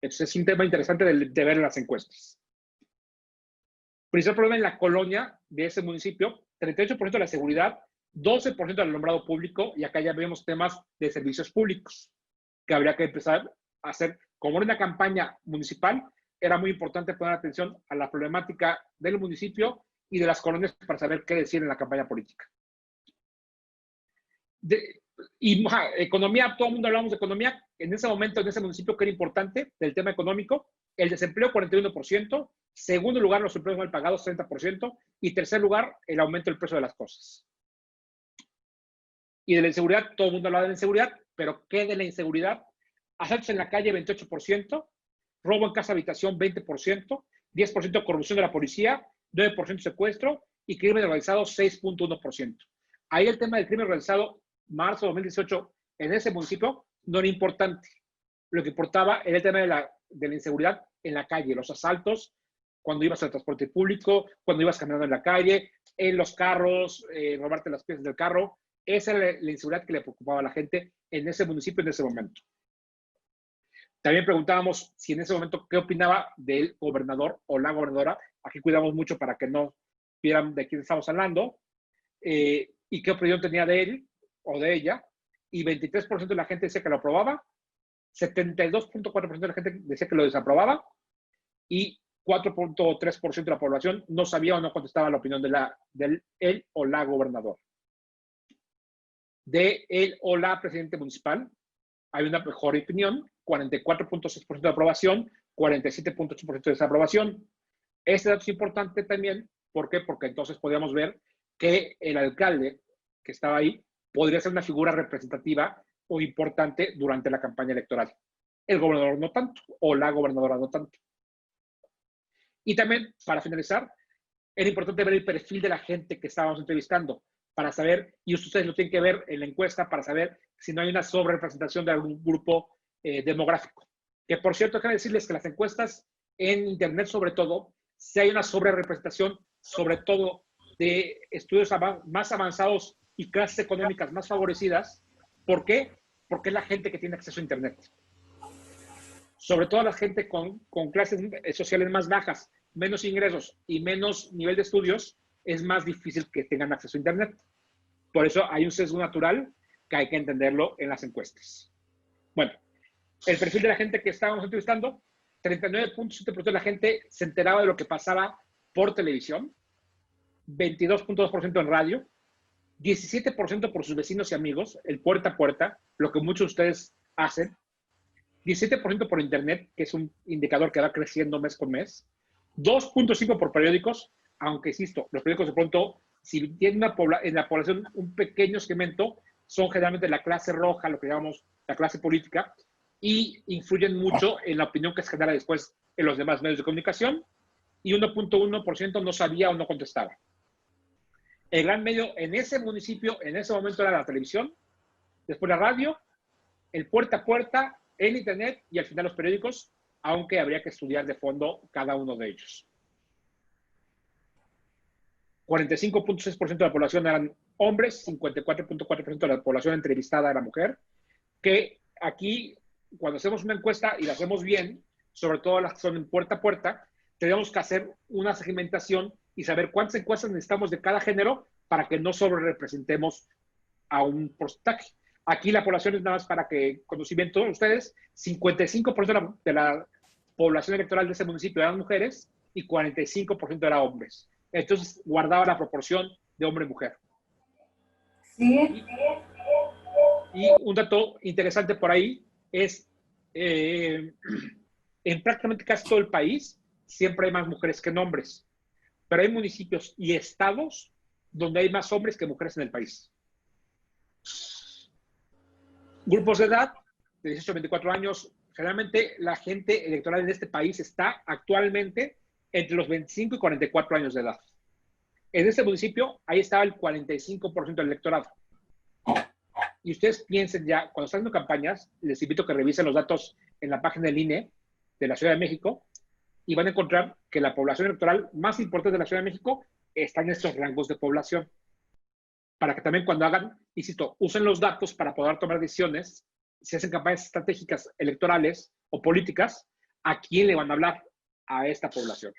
Entonces es un tema interesante de ver en las encuestas. Principal problema en la colonia de ese municipio, 38% de la seguridad, 12% del alumbrado público, y acá ya vemos temas de servicios públicos, que habría que empezar a hacer. Como en una campaña municipal, era muy importante poner atención a la problemática del municipio y de las colonias para saber qué decir en la campaña política. Economía, todo el mundo hablamos de economía. En ese momento, en ese municipio, que era importante del tema económico, el desempleo, 41%. Segundo lugar, los empleos mal pagados, 30%. Y tercer lugar, el aumento del precio de las cosas. Y de la inseguridad, todo el mundo hablaba de la inseguridad, pero ¿qué de la inseguridad? Asaltos en la calle, 28%. Robo en casa habitación, 20%. 10% corrupción de la policía, 9% secuestro. Y crimen organizado, 6.1%. Ahí el tema del crimen organizado, marzo de 2018, en ese municipio, no era importante. Lo que importaba era el tema de la inseguridad en la calle, los asaltos, cuando ibas al transporte público, cuando ibas caminando en la calle, en los carros, robarte las piezas del carro. Esa era la inseguridad que le preocupaba a la gente en ese municipio en ese momento. También preguntábamos si en ese momento qué opinaba del gobernador o la gobernadora. Aquí cuidamos mucho para que no vieran de quién estamos hablando. Y qué opinión tenía de él o de ella. Y 23% de la gente decía que lo aprobaba. 72.4% de la gente decía que lo desaprobaba. Y 4.3% de la población no sabía o no contestaba la opinión de él o la gobernadora. De él o la presidente municipal hay una mejor opinión, 44.6% de aprobación, 47.8% de desaprobación. Este dato es importante también, ¿por qué? Porque entonces podíamos ver que el alcalde que estaba ahí podría ser una figura representativa o importante durante la campaña electoral. El gobernador no tanto, o la gobernadora no tanto. Y también, para finalizar, era importante ver el perfil de la gente que estábamos entrevistando para saber, y ustedes lo tienen que ver en la encuesta, para saber si no hay una sobrerepresentación de algún grupo demográfico. Que, por cierto, quiero decirles que las encuestas en Internet, sobre todo, si hay una sobrerepresentación, sobre todo de estudios más avanzados y clases económicas más favorecidas. ¿Por qué? Porque es la gente que tiene acceso a Internet. Sobre todo la gente con clases sociales más bajas, menos ingresos y menos nivel de estudios, es más difícil que tengan acceso a Internet. Por eso hay un sesgo natural que hay que entenderlo en las encuestas. Bueno, el perfil de la gente que estábamos entrevistando, 39.7% de la gente se enteraba de lo que pasaba por televisión, 22.2% en radio, 17% por sus vecinos y amigos, el puerta a puerta, lo que muchos de ustedes hacen, 17% por Internet, que es un indicador que va creciendo mes con mes, 2.5% por periódicos, aunque insisto, los periódicos de pronto, si tienen en la población un pequeño segmento, son generalmente la clase roja, lo que llamamos la clase política, y influyen mucho en la opinión que se genera después en los demás medios de comunicación, y 1.1% no sabía o no contestaba. El gran medio en ese municipio, en ese momento, era la televisión, después la radio, el puerta a puerta, el Internet y al final los periódicos, aunque habría que estudiar de fondo cada uno de ellos. 45.6% de la población eran hombres, 54.4% de la población entrevistada era mujer, que aquí, cuando hacemos una encuesta y la hacemos bien, sobre todo las que son en puerta a puerta, tenemos que hacer una segmentación y saber cuántas encuestas necesitamos de cada género para que no sobrerepresentemos a un porcentaje. Aquí la población es nada más para que conocimiento de ustedes, 55% de la población electoral de ese municipio eran mujeres y 45% eran hombres. Entonces guardaba la proporción de hombre y mujer. Sí. Y un dato interesante por ahí es, en prácticamente casi todo el país, siempre hay más mujeres que hombres. Pero hay municipios y estados donde hay más hombres que mujeres en el país. Grupos de edad, de 18 a 24 años, generalmente la gente electoral en este país está actualmente entre los 25 y 44 años de edad. En este municipio, ahí estaba el 45% del electorado. Y ustedes piensen ya, cuando están haciendo campañas, les invito a que revisen los datos en la página del INE de la Ciudad de México y van a encontrar que la población electoral más importante de la Ciudad de México está en estos rangos de población. Para que también cuando hagan, insisto, usen los datos para poder tomar decisiones, si hacen campañas estratégicas electorales o políticas, ¿a quién le van a hablar? A esta población.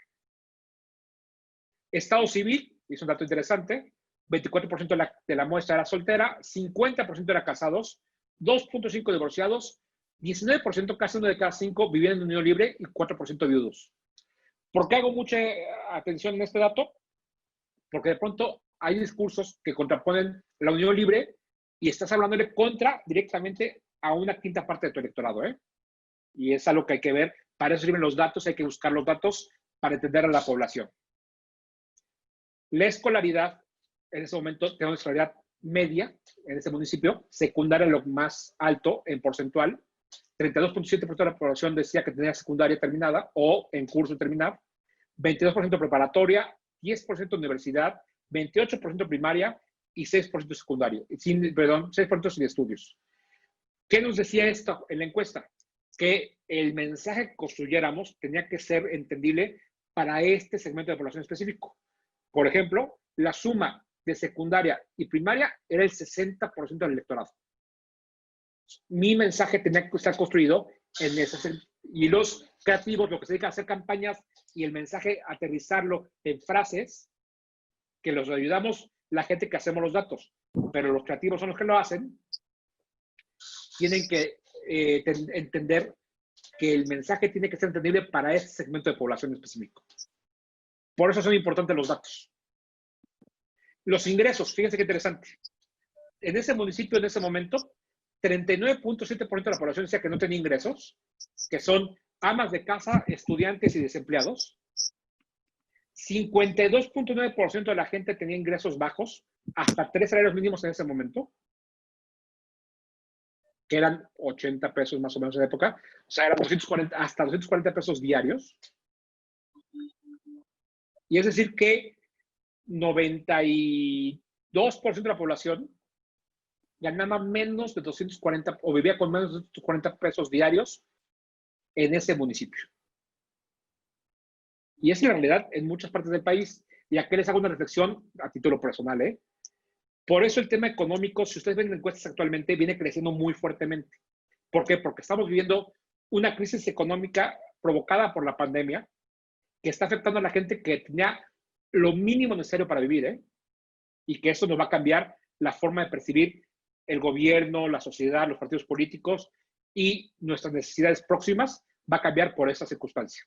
Estado civil, es un dato interesante, 24% de la muestra era soltera, 50% era casados, 2.5% divorciados, 19%, casi uno de cada 5 vivían en unión libre y 4% viudos. ¿Por qué hago mucha atención en este dato? Porque de pronto hay discursos que contraponen la unión libre y estás hablándole contra directamente a una quinta parte de tu electorado, ¿eh? Y es algo que hay que ver. Para eso sirven los datos, hay que buscar los datos para entender a la población. La escolaridad, en ese momento, tengo una escolaridad media en ese municipio, secundaria lo más alto en porcentual. 32.7% de la población decía que tenía secundaria terminada o en curso de terminar. 22% preparatoria, 10% universidad, 28% primaria y 6% secundario. 6% sin estudios. ¿Qué nos decía esto en la encuesta? Que el mensaje que construyéramos tenía que ser entendible para este segmento de población específico. Por ejemplo, la suma de secundaria y primaria era el 60% del electorado. Mi mensaje tenía que estar construido en ese. Y los creativos, lo que se dedica a hacer campañas y el mensaje, aterrizarlo en frases, que los ayudamos la gente que hacemos los datos, pero los creativos son los que lo hacen, tienen que entender que el mensaje tiene que ser entendible para ese segmento de población específico. Por eso son importantes los datos. Los ingresos, fíjense qué interesante. En ese municipio, en ese momento, 39.7% de la población decía que no tenía ingresos, que son amas de casa, estudiantes y desempleados. 52.9% de la gente tenía ingresos bajos, hasta 3 salarios mínimos en ese momento. que eran 80 pesos más o menos en la época, o sea, eran 240, hasta 240 pesos diarios. Y es decir que 92% de la población ganaba menos de 240 o vivía con menos de 240 pesos diarios en ese municipio. Y es la realidad en muchas partes del país. Y aquí les hago una reflexión a título personal, ¿eh? Por eso el tema económico, si ustedes ven encuestas actualmente, viene creciendo muy fuertemente. ¿Por qué? Porque estamos viviendo una crisis económica provocada por la pandemia que está afectando a la gente que tenía lo mínimo necesario para vivir, ¿eh? Y que eso nos va a cambiar la forma de percibir el gobierno, la sociedad, los partidos políticos y nuestras necesidades próximas va a cambiar por esa circunstancia.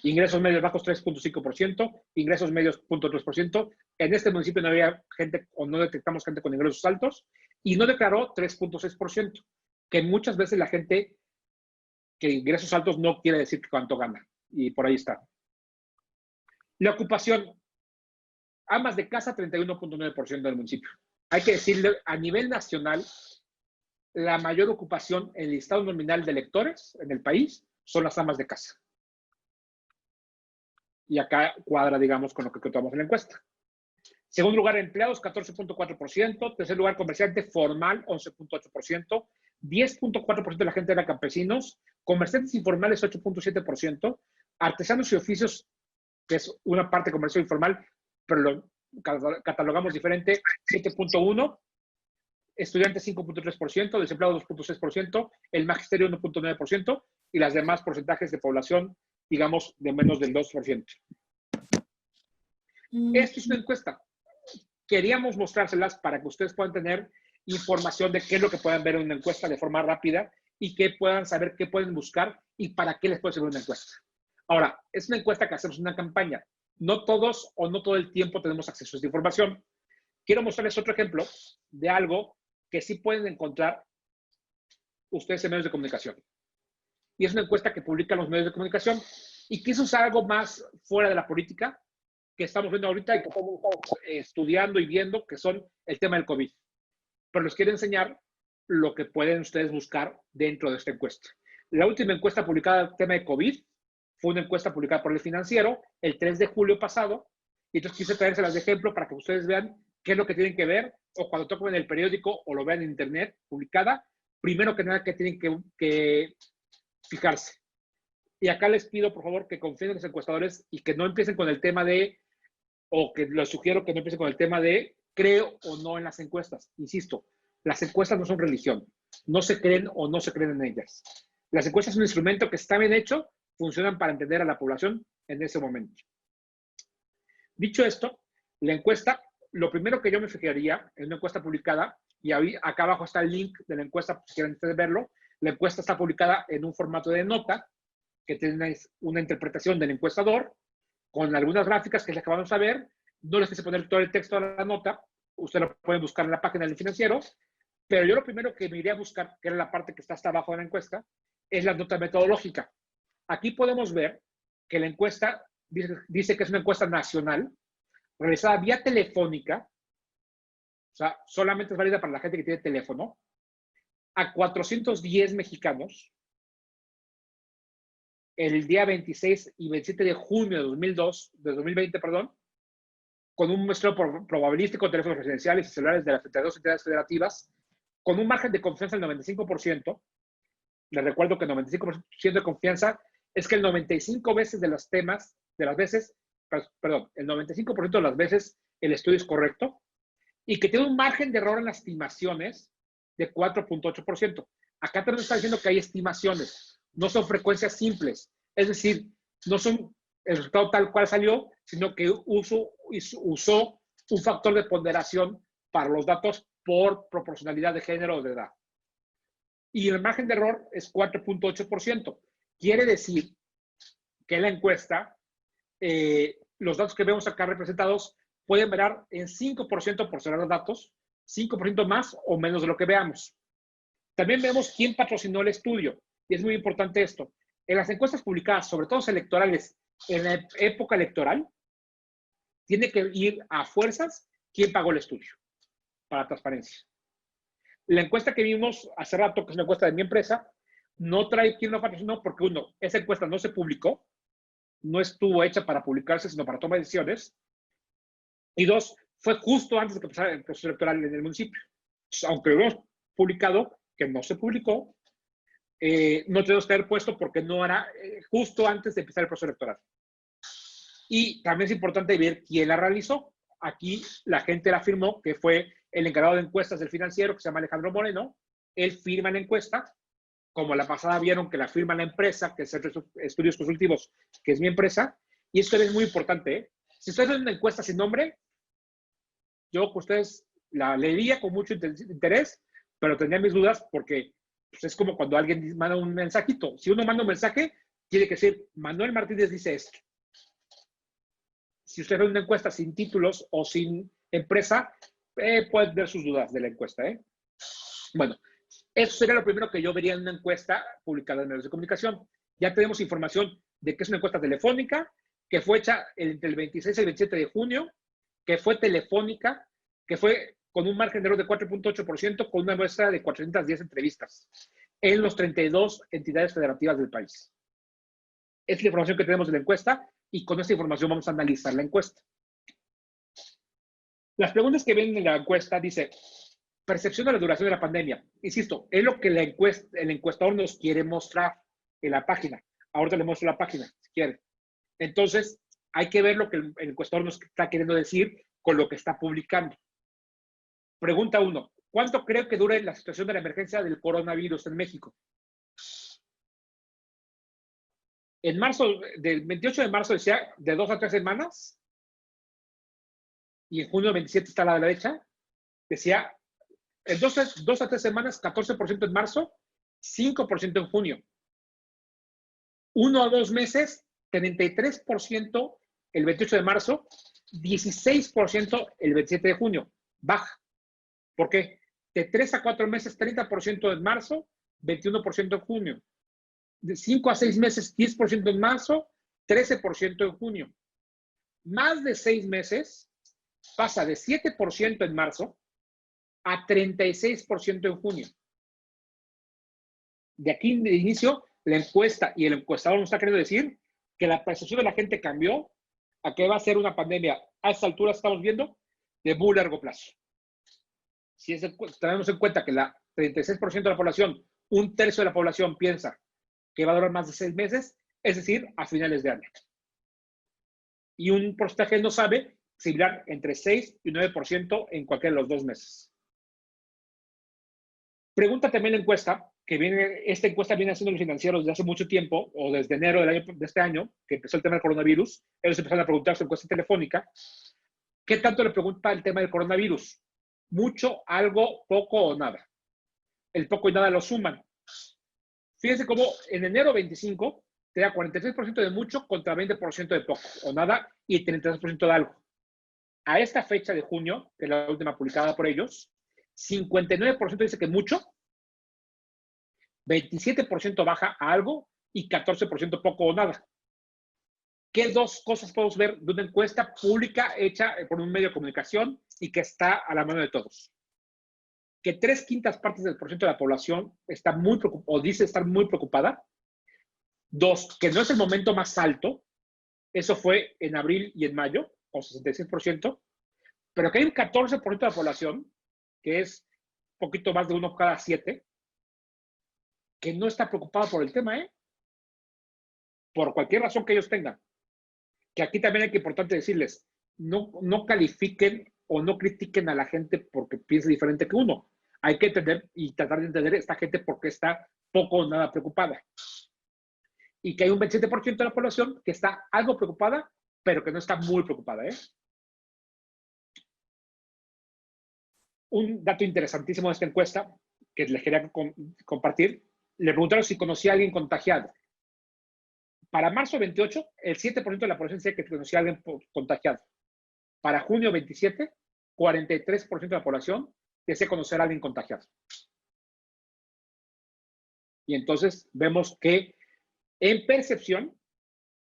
Ingresos medios bajos 3.5%, ingresos medios 0.3%. En este municipio no había gente o no detectamos gente con ingresos altos y no declaró 3.6%, que muchas veces la gente que ingresos altos no quiere decir cuánto gana. Y por ahí está. La ocupación, amas de casa 31.9% del municipio. Hay que decirle, a nivel nacional, la mayor ocupación en el listado nominal de electores en el país son las amas de casa. Y acá cuadra, digamos, con lo que contamos en la encuesta. Segundo lugar, empleados, 14.4%. Tercer lugar, comerciante formal, 11.8%. 10.4% de la gente era campesinos. Comerciantes informales, 8.7%. Artesanos y oficios, que es una parte de comercio informal, pero lo catalogamos diferente, 7.1%. Estudiantes, 5.3%. Desempleados, 2.6%. El magisterio, 1.9%. Y las demás porcentajes de población, digamos, de menos del 2%. Esto es una encuesta. Queríamos mostrárselas para que ustedes puedan tener información de qué es lo que pueden ver en una encuesta de forma rápida y que puedan saber qué pueden buscar y para qué les puede servir una encuesta. Ahora, es una encuesta que hacemos una campaña. No todos o no todo el tiempo tenemos acceso a esta información. Quiero mostrarles otro ejemplo de algo que sí pueden encontrar ustedes en medios de comunicación. Y es una encuesta que publican los medios de comunicación y quiso usar algo más fuera de la política que estamos viendo ahorita y que estamos estudiando y viendo, que son el tema del COVID. Pero les quiero enseñar lo que pueden ustedes buscar dentro de esta encuesta. La última encuesta publicada del tema de COVID fue una encuesta publicada por El Financiero el 3 de julio pasado. Y entonces quise traérselas de ejemplo para que ustedes vean qué es lo que tienen que ver o cuando toquen en el periódico o lo vean en internet publicada, primero que nada que tienen que fijarse. Y acá les pido, por favor, que confíen en los encuestadores y que no empiecen con el tema de, o que les sugiero que no empiecen con el tema de creo o no en las encuestas. Insisto, las encuestas no son religión. No se creen o no se creen en ellas. Las encuestas son un instrumento que está bien hecho, funcionan para entender a la población en ese momento. Dicho esto, la encuesta, lo primero que yo me fijaría en una encuesta publicada, y acá abajo está el link de la encuesta, si quieren ustedes verlo, la encuesta está publicada en un formato de nota, que tiene una interpretación del encuestador, con algunas gráficas que les acabamos de ver. No les quise poner todo el texto de la nota, ustedes lo pueden buscar en la página del Financiero, pero yo lo primero que me iría a buscar, que era la parte que está hasta abajo de la encuesta, es la nota metodológica. Aquí podemos ver que la encuesta dice que es una encuesta nacional, realizada vía telefónica, o sea, solamente es válida para la gente que tiene teléfono, a 410 mexicanos, el día 26 y 27 de junio de 2020, con un muestreo probabilístico de teléfonos residenciales y celulares de las 32 entidades federativas, con un margen de confianza del 95%. Les recuerdo que el 95% de confianza es que el 95% de los temas, de las veces, perdón, el 95% de las veces el estudio es correcto y que tiene un margen de error en las estimaciones de 4.8%. Acá también está diciendo que hay estimaciones, no son frecuencias simples. Es decir, no son el resultado tal cual salió, sino que usó un factor de ponderación para los datos por proporcionalidad de género o de edad. Y el margen de error es 4.8%. Quiere decir que la encuesta, los datos que vemos acá representados pueden variar en 5% por ser los datos, 5% más o menos de lo que veamos. También vemos quién patrocinó el estudio. Y es muy importante esto. En las encuestas publicadas, sobre todo electorales, en la época electoral, tiene que ir a fuerzas quién pagó el estudio para transparencia. La encuesta que vimos hace rato, que es una encuesta de mi empresa, no trae quién lo patrocinó porque, uno, esa encuesta no se publicó, no estuvo hecha para publicarse, sino para tomar decisiones. Y dos, fue justo antes de que empezara el proceso electoral en el municipio. Aunque lo hemos publicado, que no se publicó, no tenemos que haber puesto porque no era justo antes de empezar el proceso electoral. Y también es importante ver quién la realizó. Aquí la gente la firmó, que fue el encargado de encuestas del Financiero, que se llama Alejandro Moreno. Él firma la encuesta. Como la pasada vieron que la firma la empresa, que es Estudios Consultivos, que es mi empresa. Y esto es muy importante, ¿eh? Si ustedes ven una encuesta sin nombre, yo que ustedes la leería con mucho interés, pero tenía mis dudas porque pues, es como cuando alguien manda un mensajito. Si uno manda un mensaje, tiene que decir, Manuel Martínez dice esto. Si usted ve una encuesta sin títulos o sin empresa, pueden ver sus dudas de la encuesta, ¿eh? Bueno, eso sería lo primero que yo vería en una encuesta publicada en medios de comunicación. Ya tenemos información de que es una encuesta telefónica, que fue hecha entre el 26 y el 27 de junio, que fue telefónica, que fue con un margen de error de 4.8%, con una muestra de 410 entrevistas en los 32 entidades federativas del país. Es la información que tenemos de la encuesta y con esta información vamos a analizar la encuesta. Las preguntas que vienen en la encuesta dice, percepción de la duración de la pandemia. Insisto, es lo que el encuestador nos quiere mostrar en la página. Ahorita le muestro la página, si quiere. Entonces, hay que ver lo que el encuestador nos está queriendo decir con lo que está publicando. Pregunta 1. ¿Cuánto creo que dure la situación de la emergencia del coronavirus en México? En marzo, del 28 de marzo decía de 2 a 3 semanas. Y en junio 27 está a la derecha. Decía en 2 a 3 semanas, 14% en marzo, 5% en junio. 1 a 2 meses, 33% el 28 de marzo, 16% el 27 de junio. Baja. ¿Por qué? De 3 a 4 meses, 30% en marzo, 21% en junio. De 5 a 6 meses, 10% en marzo, 13% en junio. Más de 6 meses, pasa de 7% en marzo a 36% en junio. De aquí de inicio, la encuesta y el encuestador nos está queriendo decir que la percepción de la gente cambió a que va a ser una pandemia. A esta altura estamos viendo de muy largo plazo. Si tenemos en cuenta que la 36% de la población, un tercio de la población piensa que va a durar más de 6 meses, es decir, a finales de año. Y un porcentaje no sabe similar entre 6 y 9% en cualquiera de los 2 meses. Pregunta también la encuesta, esta encuesta viene haciendo los financieros desde hace mucho tiempo, o desde enero de este año, que empezó el tema del coronavirus. Ellos empezaron a preguntar su encuesta telefónica. ¿Qué tanto le pregunta el tema del coronavirus? ¿Mucho, algo, poco o nada? El poco y nada lo suman. Fíjense cómo en enero 25 te da 46% de mucho contra 20% de poco o nada y 33% de algo. A esta fecha de junio, que es la última publicada por ellos, 59% dice que mucho, 27% baja a algo y 14% poco o nada. ¿Qué dos cosas podemos ver de una encuesta pública hecha por un medio de comunicación y que está a la mano de todos? Que 3/5 partes del porcentaje de la población está muy preocupada o dice estar muy preocupada. 2, que no es el momento más alto. Eso fue en abril y en mayo, con 66%. Pero que hay un 14% de la población, que es un poquito más de 1 cada 7, que no está preocupada por el tema, ¿eh? Por cualquier razón que ellos tengan. Que aquí también hay que importante decirles, no califiquen o no critiquen a la gente porque piense diferente que uno. Hay que entender y tratar de entender a esta gente porque está poco o nada preocupada. Y que hay un 27% de la población que está algo preocupada, pero que no está muy preocupada, ¿eh? Un dato interesantísimo de esta encuesta que les quería compartir, le preguntaron si conocía a alguien contagiado. Para marzo 28, el 7% de la población decía que conocía a alguien contagiado. Para junio 27, 43% de la población desea conocer a alguien contagiado. Y entonces vemos que en percepción,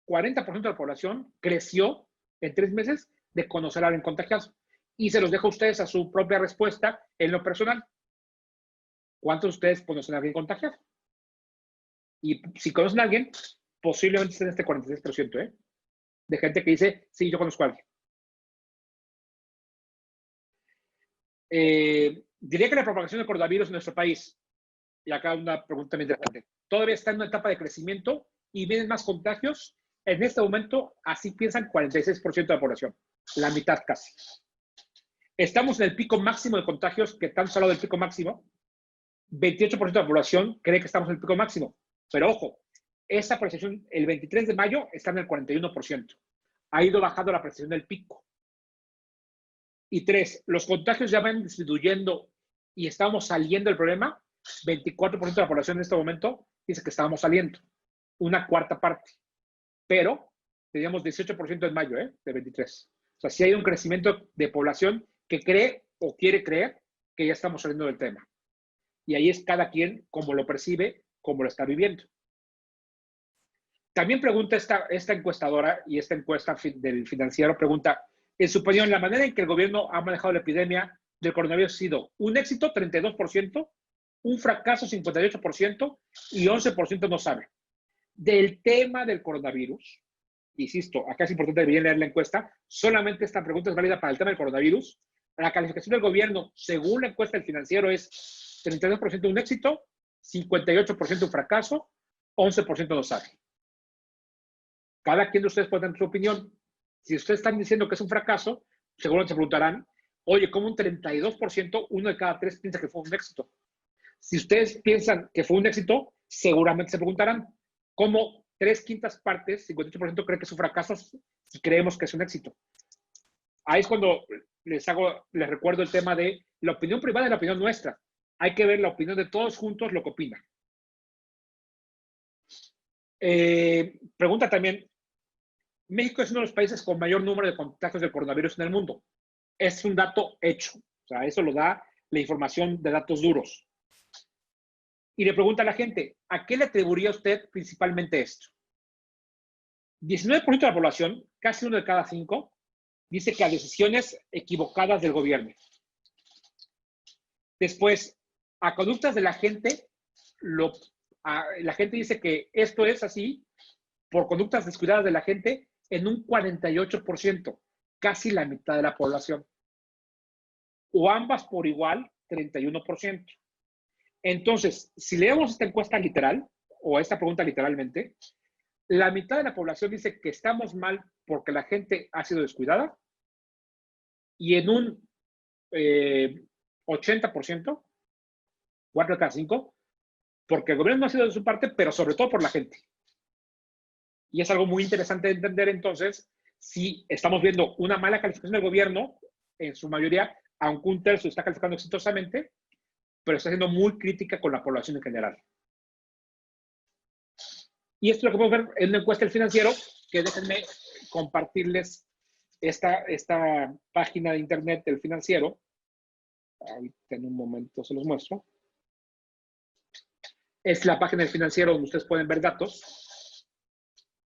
40% de la población creció en 3 meses de conocer a alguien contagiado. Y se los dejo a ustedes a su propia respuesta en lo personal. ¿Cuántos de ustedes conocen a alguien contagiado? Y si conocen a alguien, posiblemente estén en este 46%, ¿eh? De gente que dice, sí, yo conozco a alguien. Diría que la propagación del coronavirus en nuestro país, y acá una pregunta muy interesante, todavía está en una etapa de crecimiento y vienen más contagios. En este momento, así piensan 46% de la población, la mitad casi. Estamos en el pico máximo de contagios, que tanto se ha hablado del pico máximo. 28% de la población cree que estamos en el pico máximo. Pero ojo, esa percepción, el 23 de mayo, está en el 41%. Ha ido bajando la percepción del pico. Y 3, los contagios ya van disminuyendo y estamos saliendo del problema. 24% de la población en este momento dice que estábamos saliendo. Una cuarta parte. Pero teníamos 18% en mayo, de 23. O sea, sí hay un crecimiento de población que cree o quiere creer que ya estamos saliendo del tema. Y ahí es cada quien como lo percibe, como lo está viviendo. También pregunta esta encuestadora, y esta encuesta del Financiero pregunta, en su opinión, la manera en que el gobierno ha manejado la epidemia del coronavirus ha sido un éxito, 32%, un fracaso, 58%, y 11% no sabe. Del tema del coronavirus, insisto, acá es importante bien leer la encuesta, solamente esta pregunta es válida para el tema del coronavirus. La calificación del gobierno, según la encuesta del Financiero, es 32% un éxito, 58% un fracaso, 11% no sabe. Cada quien de ustedes puede dar su opinión. Si ustedes están diciendo que es un fracaso, seguro se preguntarán, oye, ¿cómo un 32%, uno de cada tres piensa que fue un éxito? Si ustedes piensan que fue un éxito, seguramente se preguntarán, ¿cómo 3/5 partes, 58% cree que es un fracaso si creemos que es un éxito? Ahí es cuando les recuerdo el tema de la opinión privada y la opinión nuestra. Hay que ver la opinión de todos juntos, lo que opinan. Pregunta también, México es uno de los países con mayor número de contagios del coronavirus en el mundo. Es un dato hecho. O sea, eso lo da la información de datos duros. Y le pregunta a la gente, ¿a qué le atribuiría usted principalmente esto? 19% de la población, casi 1 de cada 5, dice que a decisiones equivocadas del gobierno. Después, a conductas de la gente, la gente dice que esto es así por conductas descuidadas de la gente en un 48%, casi la mitad de la población. O ambas por igual, 31%. Entonces, si leemos esta encuesta literal, o esta pregunta literalmente, la mitad de la población dice que estamos mal porque la gente ha sido descuidada, y en un 80%, 4 de cada 5, porque el gobierno no ha sido de su parte, pero sobre todo por la gente. Y es algo muy interesante de entender entonces si estamos viendo una mala calificación del gobierno, en su mayoría, aunque un tercio está calificando exitosamente, pero está siendo muy crítica con la población en general. Y esto es lo que podemos ver en una encuesta del Financiero, que déjenme compartirles esta página de internet del Financiero. Ahorita en un momento se los muestro. Es la página del Financiero donde ustedes pueden ver datos.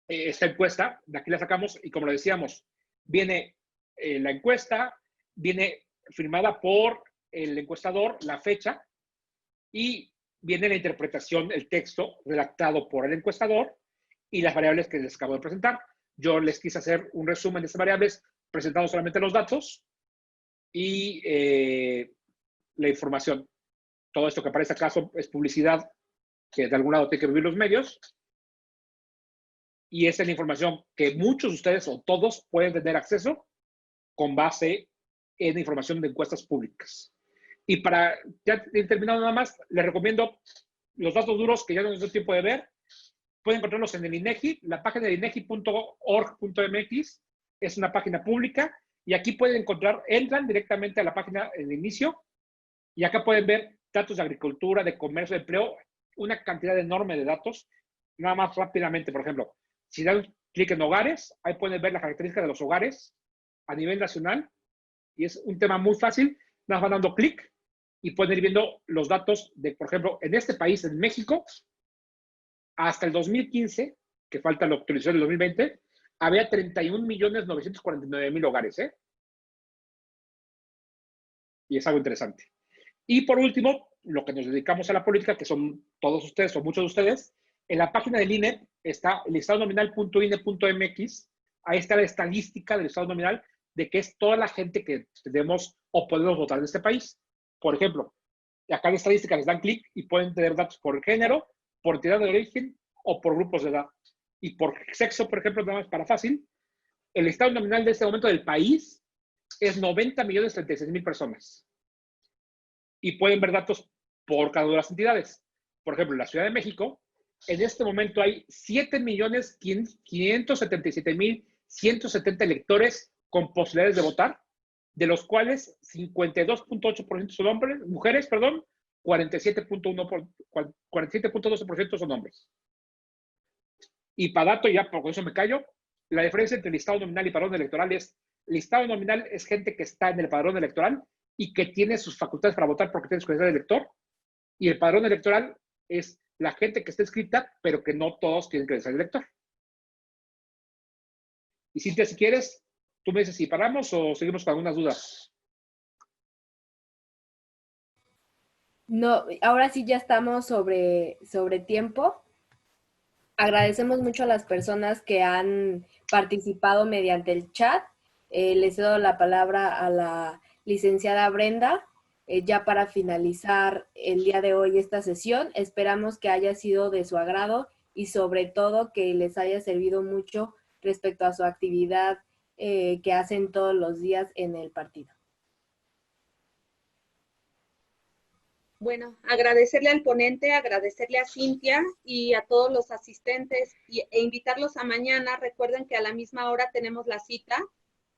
Esta encuesta, de aquí la sacamos y como lo decíamos, viene la encuesta, viene firmada por el encuestador, la fecha, y viene la interpretación, el texto redactado por el encuestador y las variables que les acabo de presentar. Yo les quise hacer un resumen de esas variables presentando solamente los datos y la información. Todo esto que aparece acá es publicidad que de algún lado tiene que vivir los medios. Y esa es la información que muchos de ustedes o todos pueden tener acceso con base en información de encuestas públicas. Y para ya terminar nada más, les recomiendo los datos duros que ya no les doy tiempo de ver. Pueden encontrarlos en el INEGI, la página de inegi.org.mx es una página pública y aquí pueden encontrar, entran directamente a la página de inicio y acá pueden ver datos de agricultura, de comercio, de empleo, una cantidad enorme de datos. Nada más rápidamente, por ejemplo, si dan clic en hogares, ahí pueden ver las características de los hogares a nivel nacional y es un tema muy fácil. Nada más van dando clic y pueden ir viendo los datos de, por ejemplo, en este país, en México, hasta el 2015, que falta la actualización del 2020, había 31.949.000 hogares, Y es algo interesante. Y por último, lo que nos dedicamos a la política, que son todos ustedes o muchos de ustedes, en la página del INE está el estadonominal.ine.mx. Ahí está la estadística del estado nominal de que es toda la gente que tenemos o podemos votar en este país. Por ejemplo, acá en la estadística les dan clic y pueden tener datos por género, por entidad de origen o por grupos de edad. Y por sexo, por ejemplo, nada más para fácil, el estado nominal de este momento del país es 90.036.000 personas. Y pueden ver datos por cada una de las entidades. Por ejemplo, en la Ciudad de México, en este momento hay 7.577.170 electores con posibilidades de votar, de los cuales 52.8% son hombres, mujeres, 47.12% son hombres. Y para dato, ya por eso me callo, la diferencia entre listado nominal y padrón electoral es, listado nominal es gente que está en el padrón electoral y que tiene sus facultades para votar porque tiene su credencial de elector, y el padrón electoral es la gente que está inscrita, pero que no todos tienen credencial de elector. Y Cintia, si quieres, tú me dices si paramos o seguimos con algunas dudas. No, ahora sí ya estamos sobre tiempo. Agradecemos mucho a las personas que han participado mediante el chat. Les cedo la palabra a la licenciada Brenda, ya para finalizar el día de hoy esta sesión. Esperamos que haya sido de su agrado y sobre todo que les haya servido mucho respecto a su actividad que hacen todos los días en el partido. Bueno, agradecerle al ponente, agradecerle a Cintia y a todos los asistentes e invitarlos a mañana. Recuerden que a la misma hora tenemos la cita.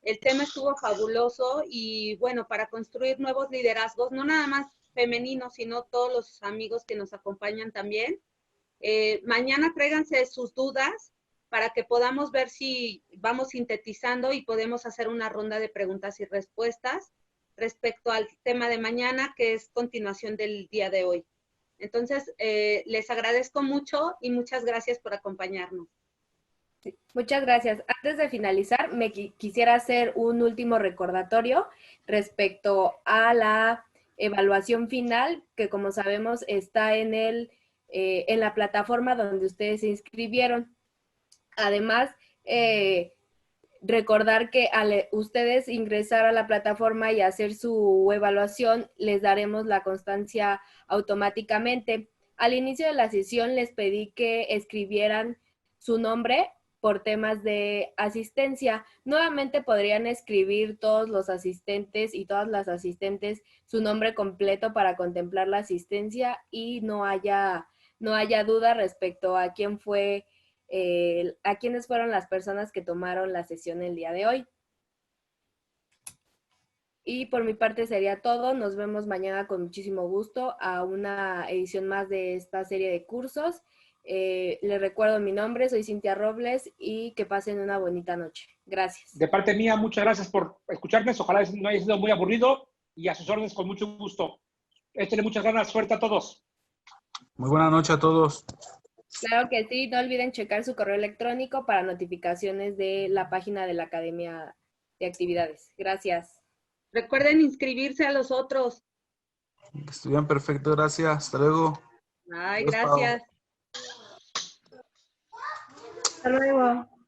El tema estuvo fabuloso y bueno, para construir nuevos liderazgos, no nada más femeninos, sino todos los amigos que nos acompañan también. Mañana tráiganse sus dudas para que podamos ver si vamos sintetizando y podemos hacer una ronda de preguntas y respuestas respecto al tema de mañana, que es continuación del día de hoy. Entonces, les agradezco mucho y muchas gracias por acompañarnos. Sí, muchas gracias. Antes de finalizar, me quisiera hacer un último recordatorio respecto a la evaluación final, que como sabemos está en la plataforma donde ustedes se inscribieron. Además, recordar que al ustedes ingresar a la plataforma y hacer su evaluación, les daremos la constancia automáticamente. Al inicio de la sesión les pedí que escribieran su nombre por temas de asistencia. Nuevamente podrían escribir todos los asistentes y todas las asistentes su nombre completo para contemplar la asistencia y no haya duda respecto a quién fue a quiénes fueron las personas que tomaron la sesión el día de hoy. Y por mi parte sería todo. Nos vemos mañana con muchísimo gusto a una edición más de esta serie de cursos. Les recuerdo mi nombre, soy Cintia Robles y que pasen una bonita noche. Gracias. De parte mía, muchas gracias por escucharme. Ojalá no haya sido muy aburrido y a sus órdenes con mucho gusto. Échenle muchas ganas, suerte a todos. Muy buena noche a todos. Claro que sí, no olviden checar su correo electrónico para notificaciones de la página de la Academia de Actividades. Gracias. Recuerden inscribirse a los otros. Que estuvieran perfecto, gracias. Hasta luego. Ay, Adiós, Pau. gracias. Hasta luego.